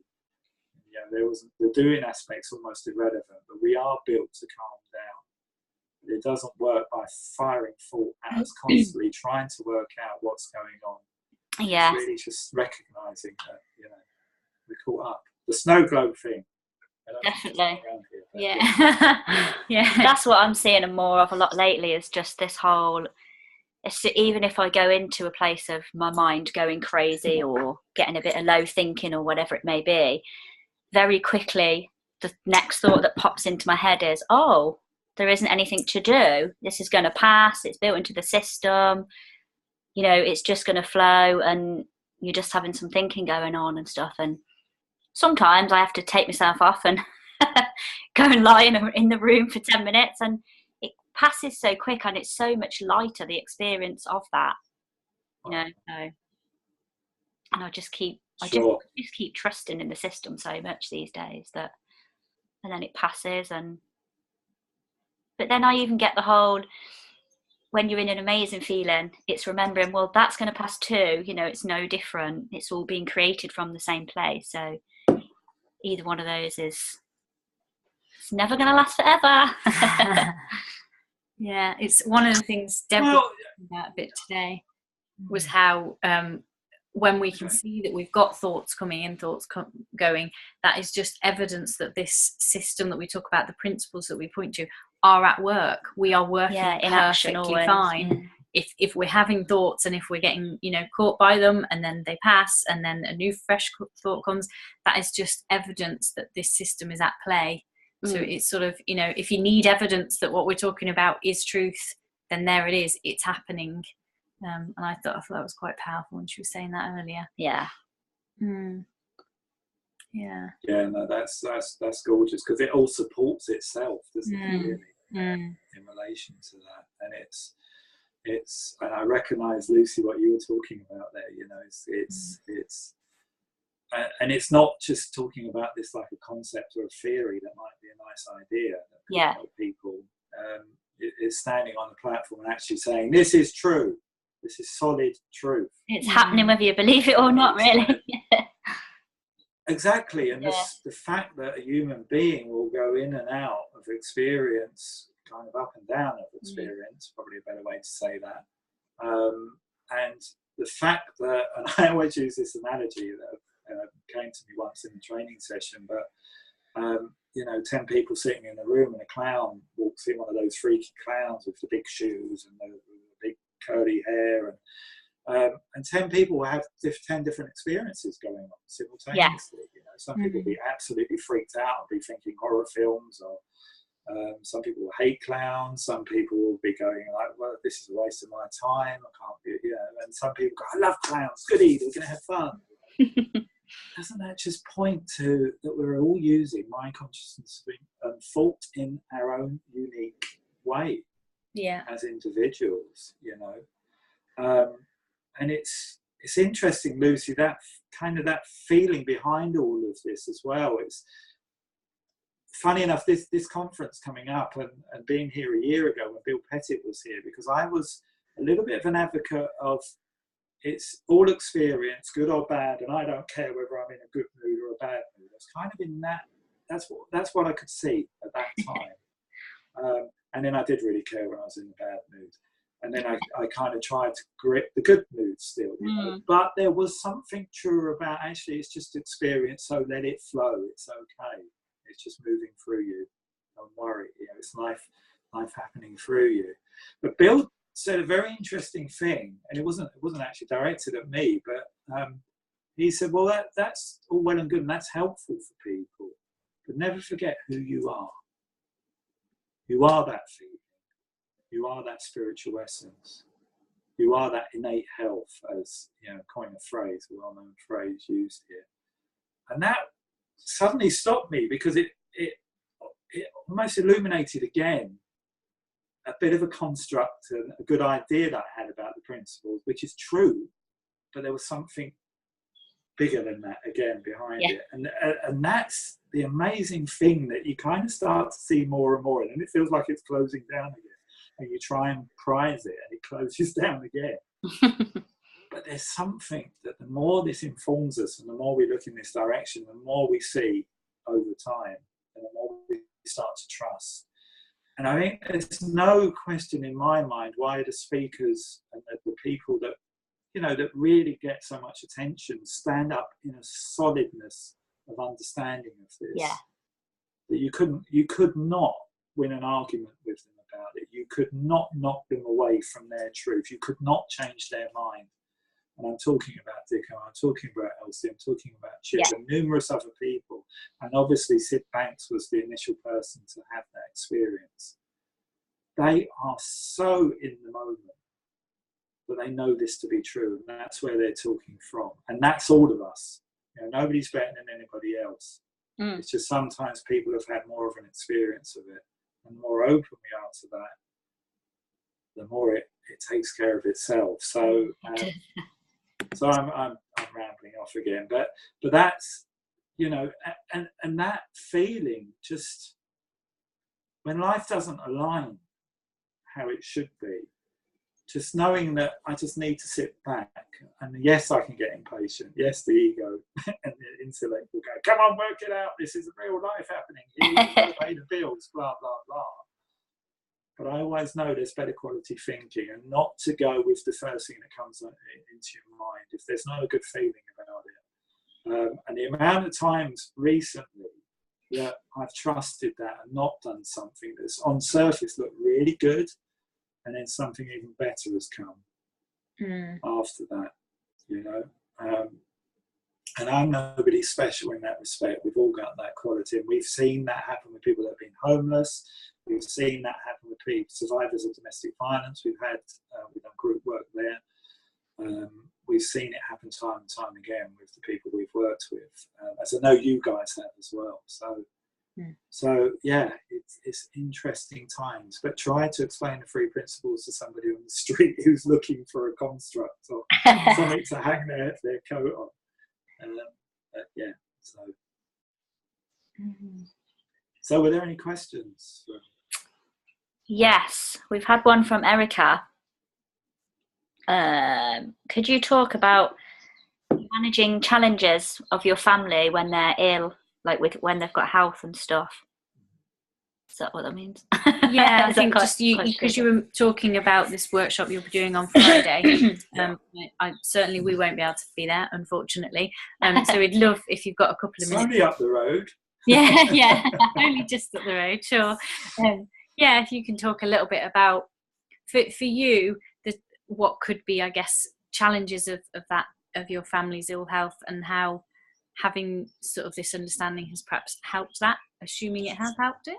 Yeah, the doing aspect's almost irrelevant, but we are built to calm down. It doesn't work by firing thought at us constantly, trying to work out what's going on. Yeah. It's really just recognising that, you know, we're caught up. The snow globe thing. Definitely. Here, Yeah. That's what I'm seeing more of a lot lately, is just this whole, even if I go into a place of my mind going crazy or getting a bit of low thinking or whatever it may be, very quickly the next thought that pops into my head is, oh, there isn't anything to do. This is going to pass. It's built into the system. You know, it's just going to flow, and you're just having some thinking going on and stuff. And sometimes I have to take myself off and go and lie in the room for 10 minutes, and it passes so quick, and it's so much lighter, the experience of that, you know. So, and I just keep trusting in the system so much these days that, and then it passes. But then I even get the whole, when you're in an amazing feeling, it's remembering, well, that's going to pass too, you know, it's no different, it's all being created from the same place. So either one of those it's never going to last forever. Yeah, it's one of the things Debra talked about a bit today, was how when we can see that we've got thoughts coming in, thoughts going, that is just evidence that this system that we talk about, the principles that we point to, are at work. We are working in action perfectly fine. If we're having thoughts, and if we're getting, you know, caught by them, and then they pass, and then a new fresh thought comes, that is just evidence that this system is at play. So it's sort of, you know, if you need evidence that what we're talking about is truth, then there it is, it's happening. And I thought that was quite powerful when she was saying that earlier. Yeah. Yeah. Yeah, no, that's gorgeous, because it all supports itself, doesn't it, really, in relation to that. And it's and I recognise, Lucy, what you were talking about there, you know, it's and it's not just talking about this like a concept or a theory that might be a nice idea that can help people. It's standing on the platform and actually saying, this is true, this is solid truth. It's happening whether you believe it or not, really. Exactly. And the fact that a human being will go in and out of experience, kind of up and down of experience, probably a better way to say that. And the fact that, and I always use this analogy that came to me once in a training session, but you know, 10 people sitting in a room and a clown walks in, one of those freaky clowns with the big shoes and the big curly hair, and 10 people will have 10 different experiences going on simultaneously. You know, some people will be absolutely freaked out and be thinking horror films, or some people will hate clowns. Some people will be going like, well, this is a waste of my time. I can't be, you know. And some people go, I love clowns. Goody, we're going to have fun. Doesn't that just point to that we're all using mind consciousness and thought in our own unique way as individuals, you know? And it's interesting, Lucy, that kind of that feeling behind all of this as well. It's funny enough, this conference coming up and being here a year ago when Bill Pettit was here, because I was a little bit of an advocate of it's all experience, good or bad, and I don't care whether I'm in a good mood or a bad mood. I was kind of in that. That's what I could see at that time. And then I did really care when I was in a bad mood. And then I kind of tried to grip the good mood still. You know? But there was something true about, actually, it's just experience, so let it flow. It's okay. It's just moving through you. Don't worry. You know, it's life happening through you. But Bill said a very interesting thing, and it wasn't actually directed at me, but he said, well, that's all well and good, and that's helpful for people, but never forget who you are. You are that feeling. You are that spiritual essence. You are that innate health, as, you know, coin a phrase, a well-known phrase used here. And that suddenly stopped me, because it almost illuminated again a bit of a construct and a good idea that I had about the principles, which is true, but there was something bigger than that again behind it. And that's the amazing thing, that you kind of start to see more and more, and then it feels like it's closing down again. And you try and prize it, and it closes down again. But there's something that the more this informs us, and the more we look in this direction, the more we see over time, and the more we start to trust. And I think there's no question in my mind why the speakers and the people that, you know, that really get so much attention stand up in a solidness of understanding of this. That you could not win an argument with them about it. You could not knock them away from their truth. You could not change their mind. And I'm talking about Dick, I'm talking about Elsie, I'm talking about Chip, and numerous other people. And obviously Sid Banks was the initial person to have that experience. They are so in the moment that they know this to be true, and that's where they're talking from. And that's all of us. You know, nobody's better than anybody else. It's just sometimes people have had more of an experience of it. And the more open we are to that, the more it takes care of itself. So so I'm rambling off again, but that's, you know, and that feeling, just when life doesn't align how it should be, just knowing that I just need to sit back, and yes, I can get impatient. Yes, the ego and the intellect will go, come on, work it out. This is real life happening. You've got to pay the bills, blah, blah, blah. But I always know there's better quality thinking, and not to go with the first thing that comes into your mind if there's not a good feeling about it. And the amount of times recently that I've trusted that and not done something that's on surface looked really good, and then something even better has come after that, you know. And I'm nobody special in that respect. We've all got that quality, and we've seen that happen with people that have been homeless. We've seen that happen with people, survivors of domestic violence. We've done group work there. We've seen it happen time and time again with the people we've worked with, as I know you guys have as well. So yeah, it's interesting times. But try to explain the three principles to somebody on the street who's looking for a construct or something to hang their coat on. Yeah, so. So were there any questions? Yes, we've had one from Erica. Could you talk about managing challenges of your family when they're ill, like when they've got health and stuff? Is that what that means? Yeah, I think just because you were talking about this workshop you'll be doing on Friday. We won't be able to be there, unfortunately. So we'd love if you've got a couple of minutes. It's only up the road. Yeah, only just up the road, sure. Yeah, if you can talk a little bit about, for you, what could be, I guess, challenges of your family's ill health, and how having sort of this understanding has perhaps helped that, assuming it has helped it.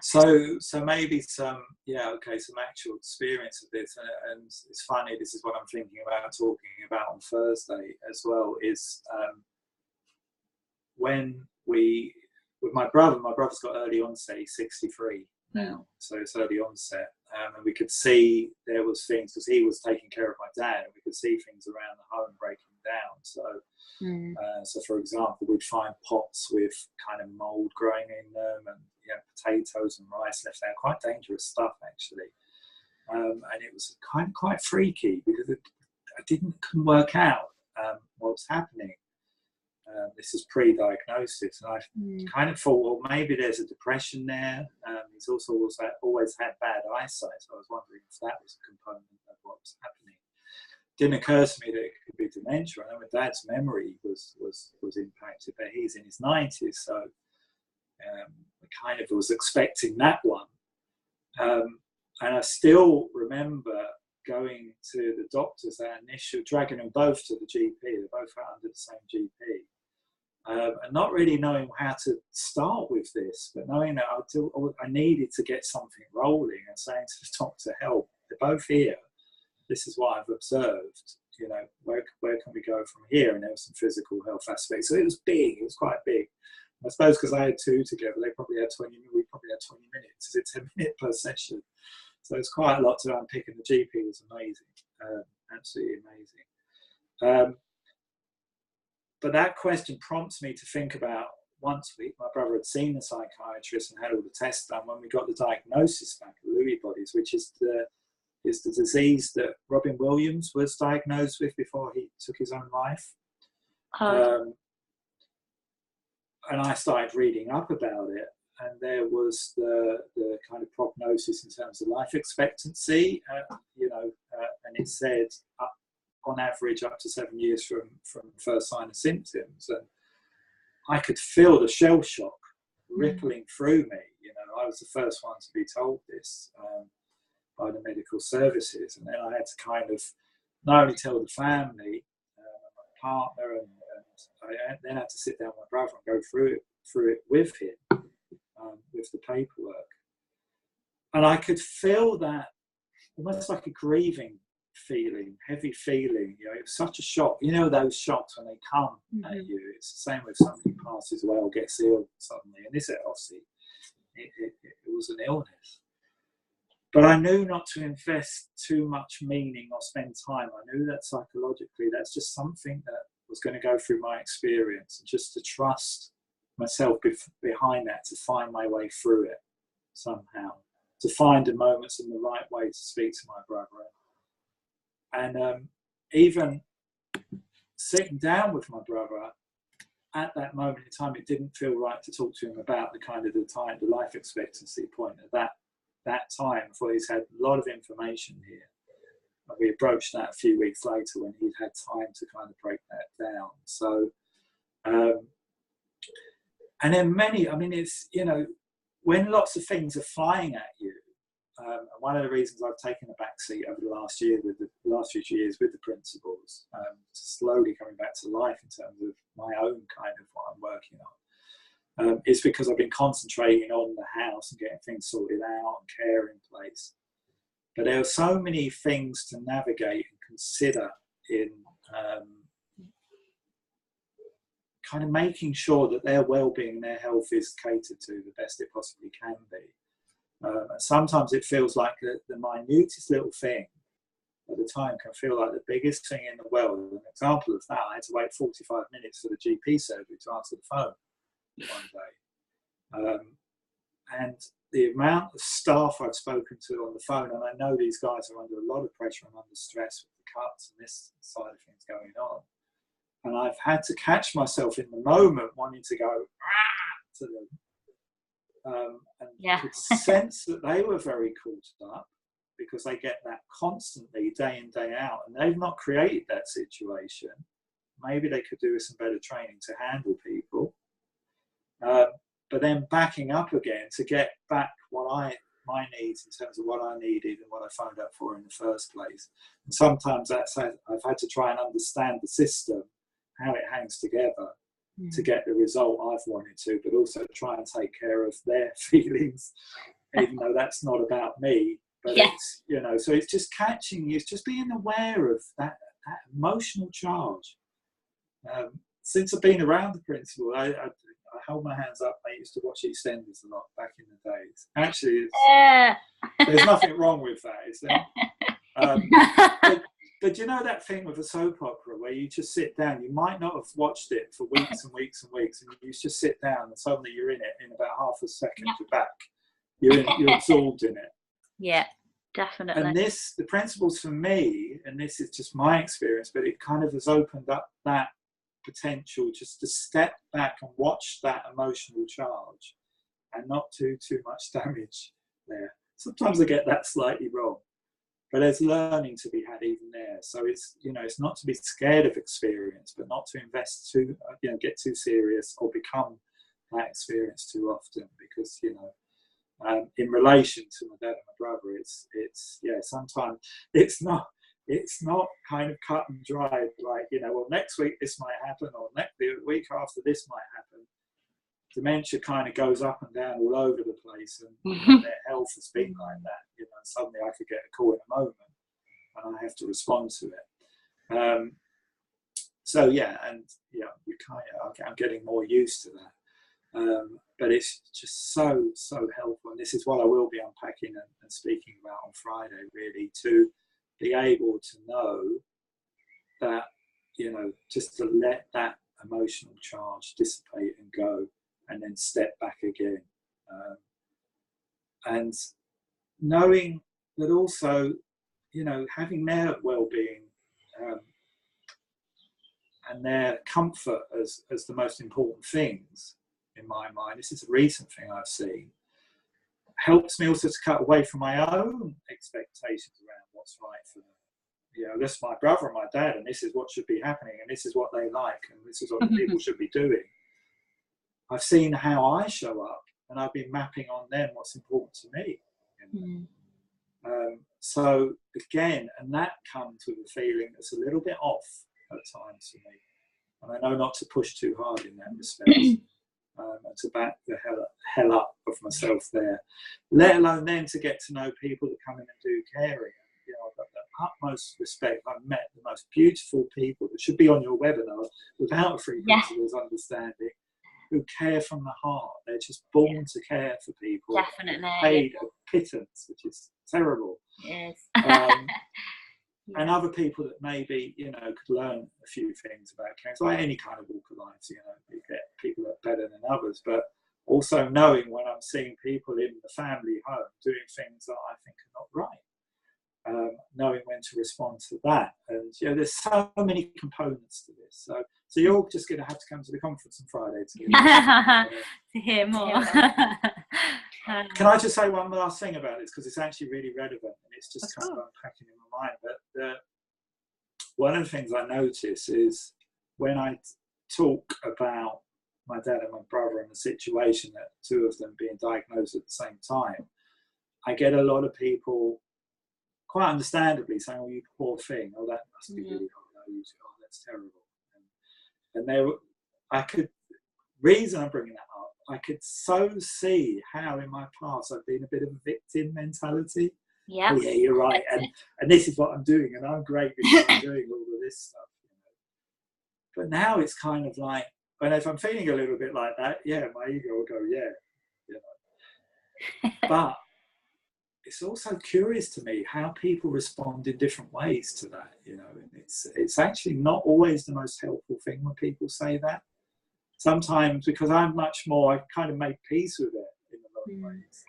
So maybe some actual experience of this, and it's funny, this is what I'm thinking about talking about on Thursday as well, is when with my brother's got early onset, he's 63 now, so it's early onset, and we could see there was things, because he was taking care of my dad, and we could see things around the home breaking down. So for example, we'd find pots with kind of mold growing in them, and potatoes and rice left there, quite dangerous stuff actually, and it was quite freaky, because I couldn't work out what was happening. This is pre-diagnosis, and I kind of thought, well, maybe there's a depression there. He's also always had bad eyesight, so I was wondering if that was a component of what was happening. Didn't occur to me that it could be dementia. I know my dad's memory was impacted, but he's in his 90s, so I kind of was expecting that one. And I still remember going to the doctors, dragging them both to the GP. They're both under the same GP. And not really knowing how to start with this, but knowing that I needed to get something rolling, and saying to the doctor, help, they're both here. This is what I've observed. Where can we go from here? And there was some physical health aspects. So it was big, it was quite big. I suppose because I had two together, we probably had 20 minutes. It's a 10-minute per session. So it's quite a lot to unpick, and the GP was amazing, absolutely amazing. But that question prompts me to think about, once my brother had seen the psychiatrist and had all the tests done, when we got the diagnosis back of Lewy bodies, which is the disease that Robin Williams was diagnosed with before he took his own life. And I started reading up about it, and there was the kind of prognosis in terms of life expectancy, and it said on average up to 7 years from first sign of symptoms. And I could feel the shell shock rippling through me. I was the first one to be told this by the medical services, and then I had to kind of not only tell the family, my partner, and I then had to sit down with my brother and go through it with him, with the paperwork. And I could feel that almost like a grieving feeling, heavy feeling. It was such a shock. Those shocks when they come at you. It's the same with somebody who passes away or gets ill suddenly. And this, obviously, it was an illness. But I knew not to invest too much meaning or spend time. I knew that psychologically, that's just something that was going to go through my experience, and just to trust myself behind that, to find my way through it somehow, to find the moments in the right way to speak to my brother. And even sitting down with my brother at that moment in time, it didn't feel right to talk to him about the life expectancy point at that time. I thought he's had a lot of information here. We approached that a few weeks later when he'd had time to kind of break that down. So, and then it's, when lots of things are flying at you, and one of the reasons I've taken a back seat over the last few years with the principles, slowly coming back to life in terms of my own kind of what I'm working on, is because I've been concentrating on the house and getting things sorted out and care in place. But there are so many things to navigate and consider in kind of making sure that their well-being, their health is catered to the best it possibly can be. Sometimes it feels like the minutest little thing at the time can feel like the biggest thing in the world. An example of that, I had to wait 45 minutes for the GP surgery to answer the phone one day. And the amount of staff I'd spoken to on the phone, and I know these guys are under a lot of pressure and under stress with the cuts and this side of things going on. And I've had to catch myself in the moment wanting to go to them. And could sense that they were very caught up, because they get that constantly, day in, day out, and they've not created that situation. Maybe they could do with some better training to handle people. but then backing up again to get back my needs in terms of what I needed and what I signed up for in the first place. And sometimes I've had to try and understand the system, how it hangs together to get the result I've wanted to, but also try and take care of their feelings, even though that's not about me. But it's, you know, so it's just catching, it's just being aware of that emotional charge. Since I've been around the principle, I hold my hands up. I used to watch EastEnders a lot back in the days. Actually, there's nothing wrong with that, is there? But you know that thing with a soap opera where you just sit down, you might not have watched it for weeks and weeks and weeks, and you just sit down and suddenly you're in it in about half a second, you're back. You're absorbed in it. Yeah, definitely. And the principles for me, and this is just my experience, but it kind of has opened up that potential just to step back and watch that emotional charge and not do too much damage there. Sometimes I get that slightly wrong, but there's learning to be had even there. So it's, you know, it's not to be scared of experience, but not to invest too, you know, get too serious or become that experience too often, because, you know, in relation to my dad and my brother, it's sometimes it's not kind of cut and dried, like, you know, well, next week this might happen, or the week after this might happen. Dementia kind of goes up and down all over the place, and their health has been like that. You know, suddenly I could get a call in a moment, and I have to respond to it. So yeah, and yeah, I'm getting more used to that. But it's just so helpful, and this is what I will be unpacking and speaking about on Friday, really, to be able to know that, you know, just to let that emotional charge dissipate and go, and then step back again. And knowing that also, you know, having their well-being and their comfort as the most important things in my mind, this is a recent thing I've seen, helps me also to cut away from my own expectations around what's right for them. You know, this is my brother and my dad, and this is what should be happening, and this is what they like, and this is what people should be doing. I've seen how I show up, and I've been mapping on them what's important to me. You know? So again, and that comes with a feeling that's a little bit off at times for me. And I know not to push too hard in that respect, and to back the hell up of myself there, let alone then to get to know people that come in and do caring. You know, I've got the utmost respect. I've met the most beautiful people that should be on your webinar without free principles understanding, who care from the heart. They're just born to care for people. Definitely. Paid a pittance, which is terrible. Yes. And other people that maybe, you know, could learn a few things about caring. It's like any kind of walk of life, you know, you get people that are better than others, but also knowing when I'm seeing people in the family home doing things that I think are not right. Knowing when to respond to that. And, you know, there's so many components to this. So you're all just going to have to come to the conference on Friday to hear more. Can I just say one last thing about this, because it's actually really relevant, and it's just kind of unpacking in my mind. But one of the things I notice is when I talk about my dad and my brother and the situation that two of them being diagnosed at the same time, I get a lot of people, quite understandably, saying, "Oh, you poor thing. Oh, that must be really hard. Oh, that's terrible." And reason I'm bringing that up, I could so see how in my past I've been a bit of a victim mentality. Yeah. Oh yeah, you're right. And this is what I'm doing, and I'm great because I'm doing all of this stuff. You know? But now it's kind of like, and if I'm feeling a little bit like that, yeah, my ego will go, yeah, you know. But it's also curious to me how people respond in different ways to that, you know, and it's actually not always the most helpful thing when people say that. Sometimes, because I'm much more, I kind of make peace with it in a lot of ways.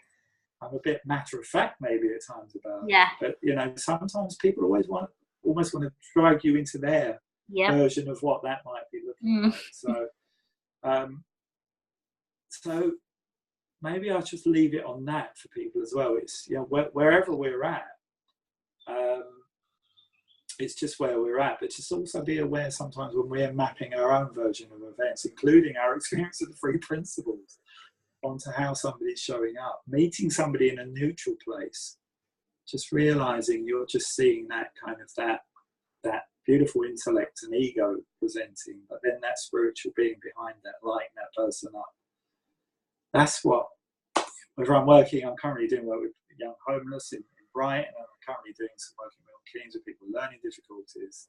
I'm a bit matter of fact maybe at times about it. But, you know, sometimes people almost want to drag you into their version of what that might be looking like. So maybe I'll just leave it on that for people as well. It's, you know, wherever we're at, it's just where we're at. But just also be aware sometimes when we're mapping our own version of events, including our experience of the three principles, onto how somebody's showing up, meeting somebody in a neutral place, just realizing you're just seeing that kind of that beautiful intellect and ego presenting, but then that spiritual being behind that, lighting that person up. That's what, whether I'm currently doing work with young homeless in Brighton, and I'm currently doing some work in Milton Keynes with people with learning difficulties,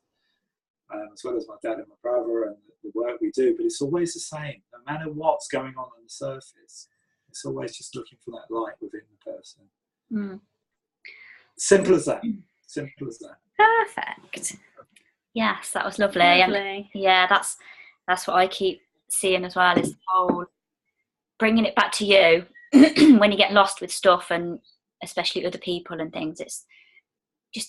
as well as my dad and my brother and the work we do. But it's always the same, no matter what's going on the surface. It's always just looking for that light within the person. Mm. Simple as that. Simple as that. Perfect. Yes, that was lovely. Lovely. And yeah, that's what I keep seeing as well, is the whole bringing it back to you when you get lost with stuff, and especially other people and things. It's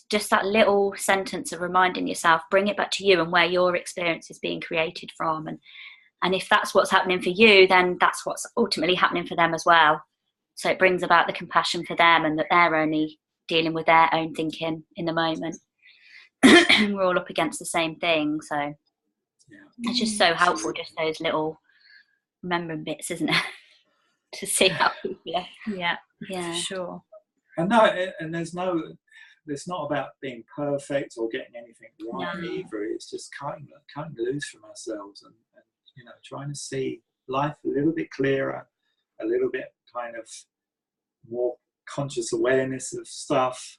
just that little sentence of reminding yourself, bring it back to you and where your experience is being created from, and if that's what's happening for you, then that's what's ultimately happening for them as well. So it brings about the compassion for them, and that they're only dealing with their own thinking in the moment. We're all up against the same thing, so it's just so helpful, just those little remembering bits, isn't it? To see how people are. Yeah, Yeah, for sure. And no, and it's not about being perfect or getting anything right either. It's just cutting loose from ourselves and trying to see life a little bit clearer, a little bit kind of more conscious awareness of stuff.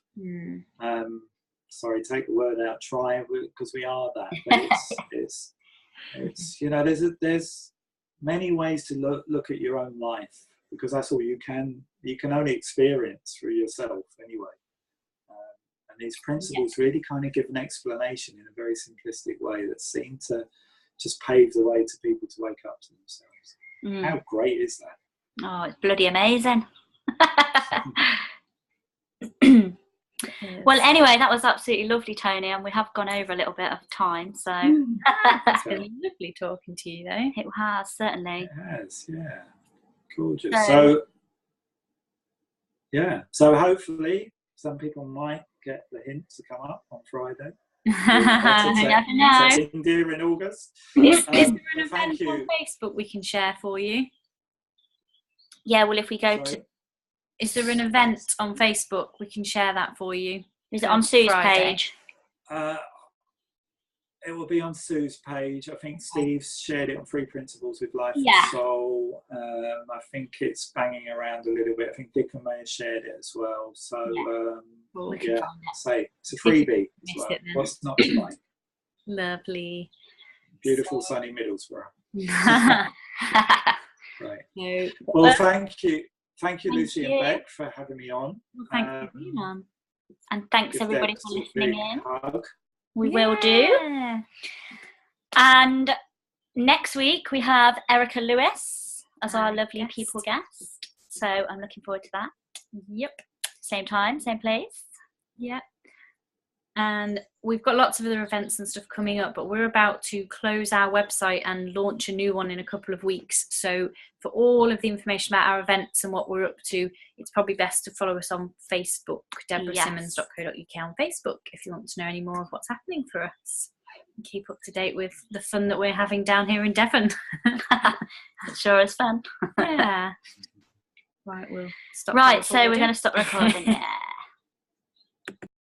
Sorry, take the word out, try, because we are that. But it's there's many ways to look at your own life, because that's all you can only experience through yourself anyway. And these principles really kind of give an explanation in a very simplistic way that seem to just pave the way to people to wake up to themselves. How great is that? Oh, it's bloody amazing. Well, anyway, that was absolutely lovely, Tony, and we have gone over a little bit of time, so It's been lovely talking to you, though. it has, certainly. It has, yeah. Gorgeous. So hopefully some people might get the hint to come up on Friday. You never know. To India in August. Is there an event on Facebook we can share for you? Yeah, well, if we go to... Is there an event on Facebook? We can share that for you. Is it on Sue's Friday page? It will be on Sue's page. I think Steve's shared it on Three Principles with Life and Soul. I think it's banging around a little bit. I think Dick may have shared it as well. So, it's a freebie as well. What's not to like? Lovely. Beautiful sunny Middlesbrough. Right. No. Well, thank you. Thank you, Lucy and Beck, for having me on. Well, thank you for being on. And thanks everybody for listening in. Hug. We will do. And next week we have Erica Lewis as our lovely people guest. So I'm looking forward to that. Yep. Same time, same place. Yep. And we've got lots of other events and stuff coming up, but we're about to close our website and launch a new one in a couple of weeks. So for all of the information about our events and what we're up to, it's probably best to follow us on Facebook, debrasimmons.co.uk on Facebook, if you want to know any more of what's happening for us. And keep up to date with the fun that we're having down here in Devon. It sure is fun. Yeah. Right, we'll stop. Right, so we're going to stop recording. Yeah.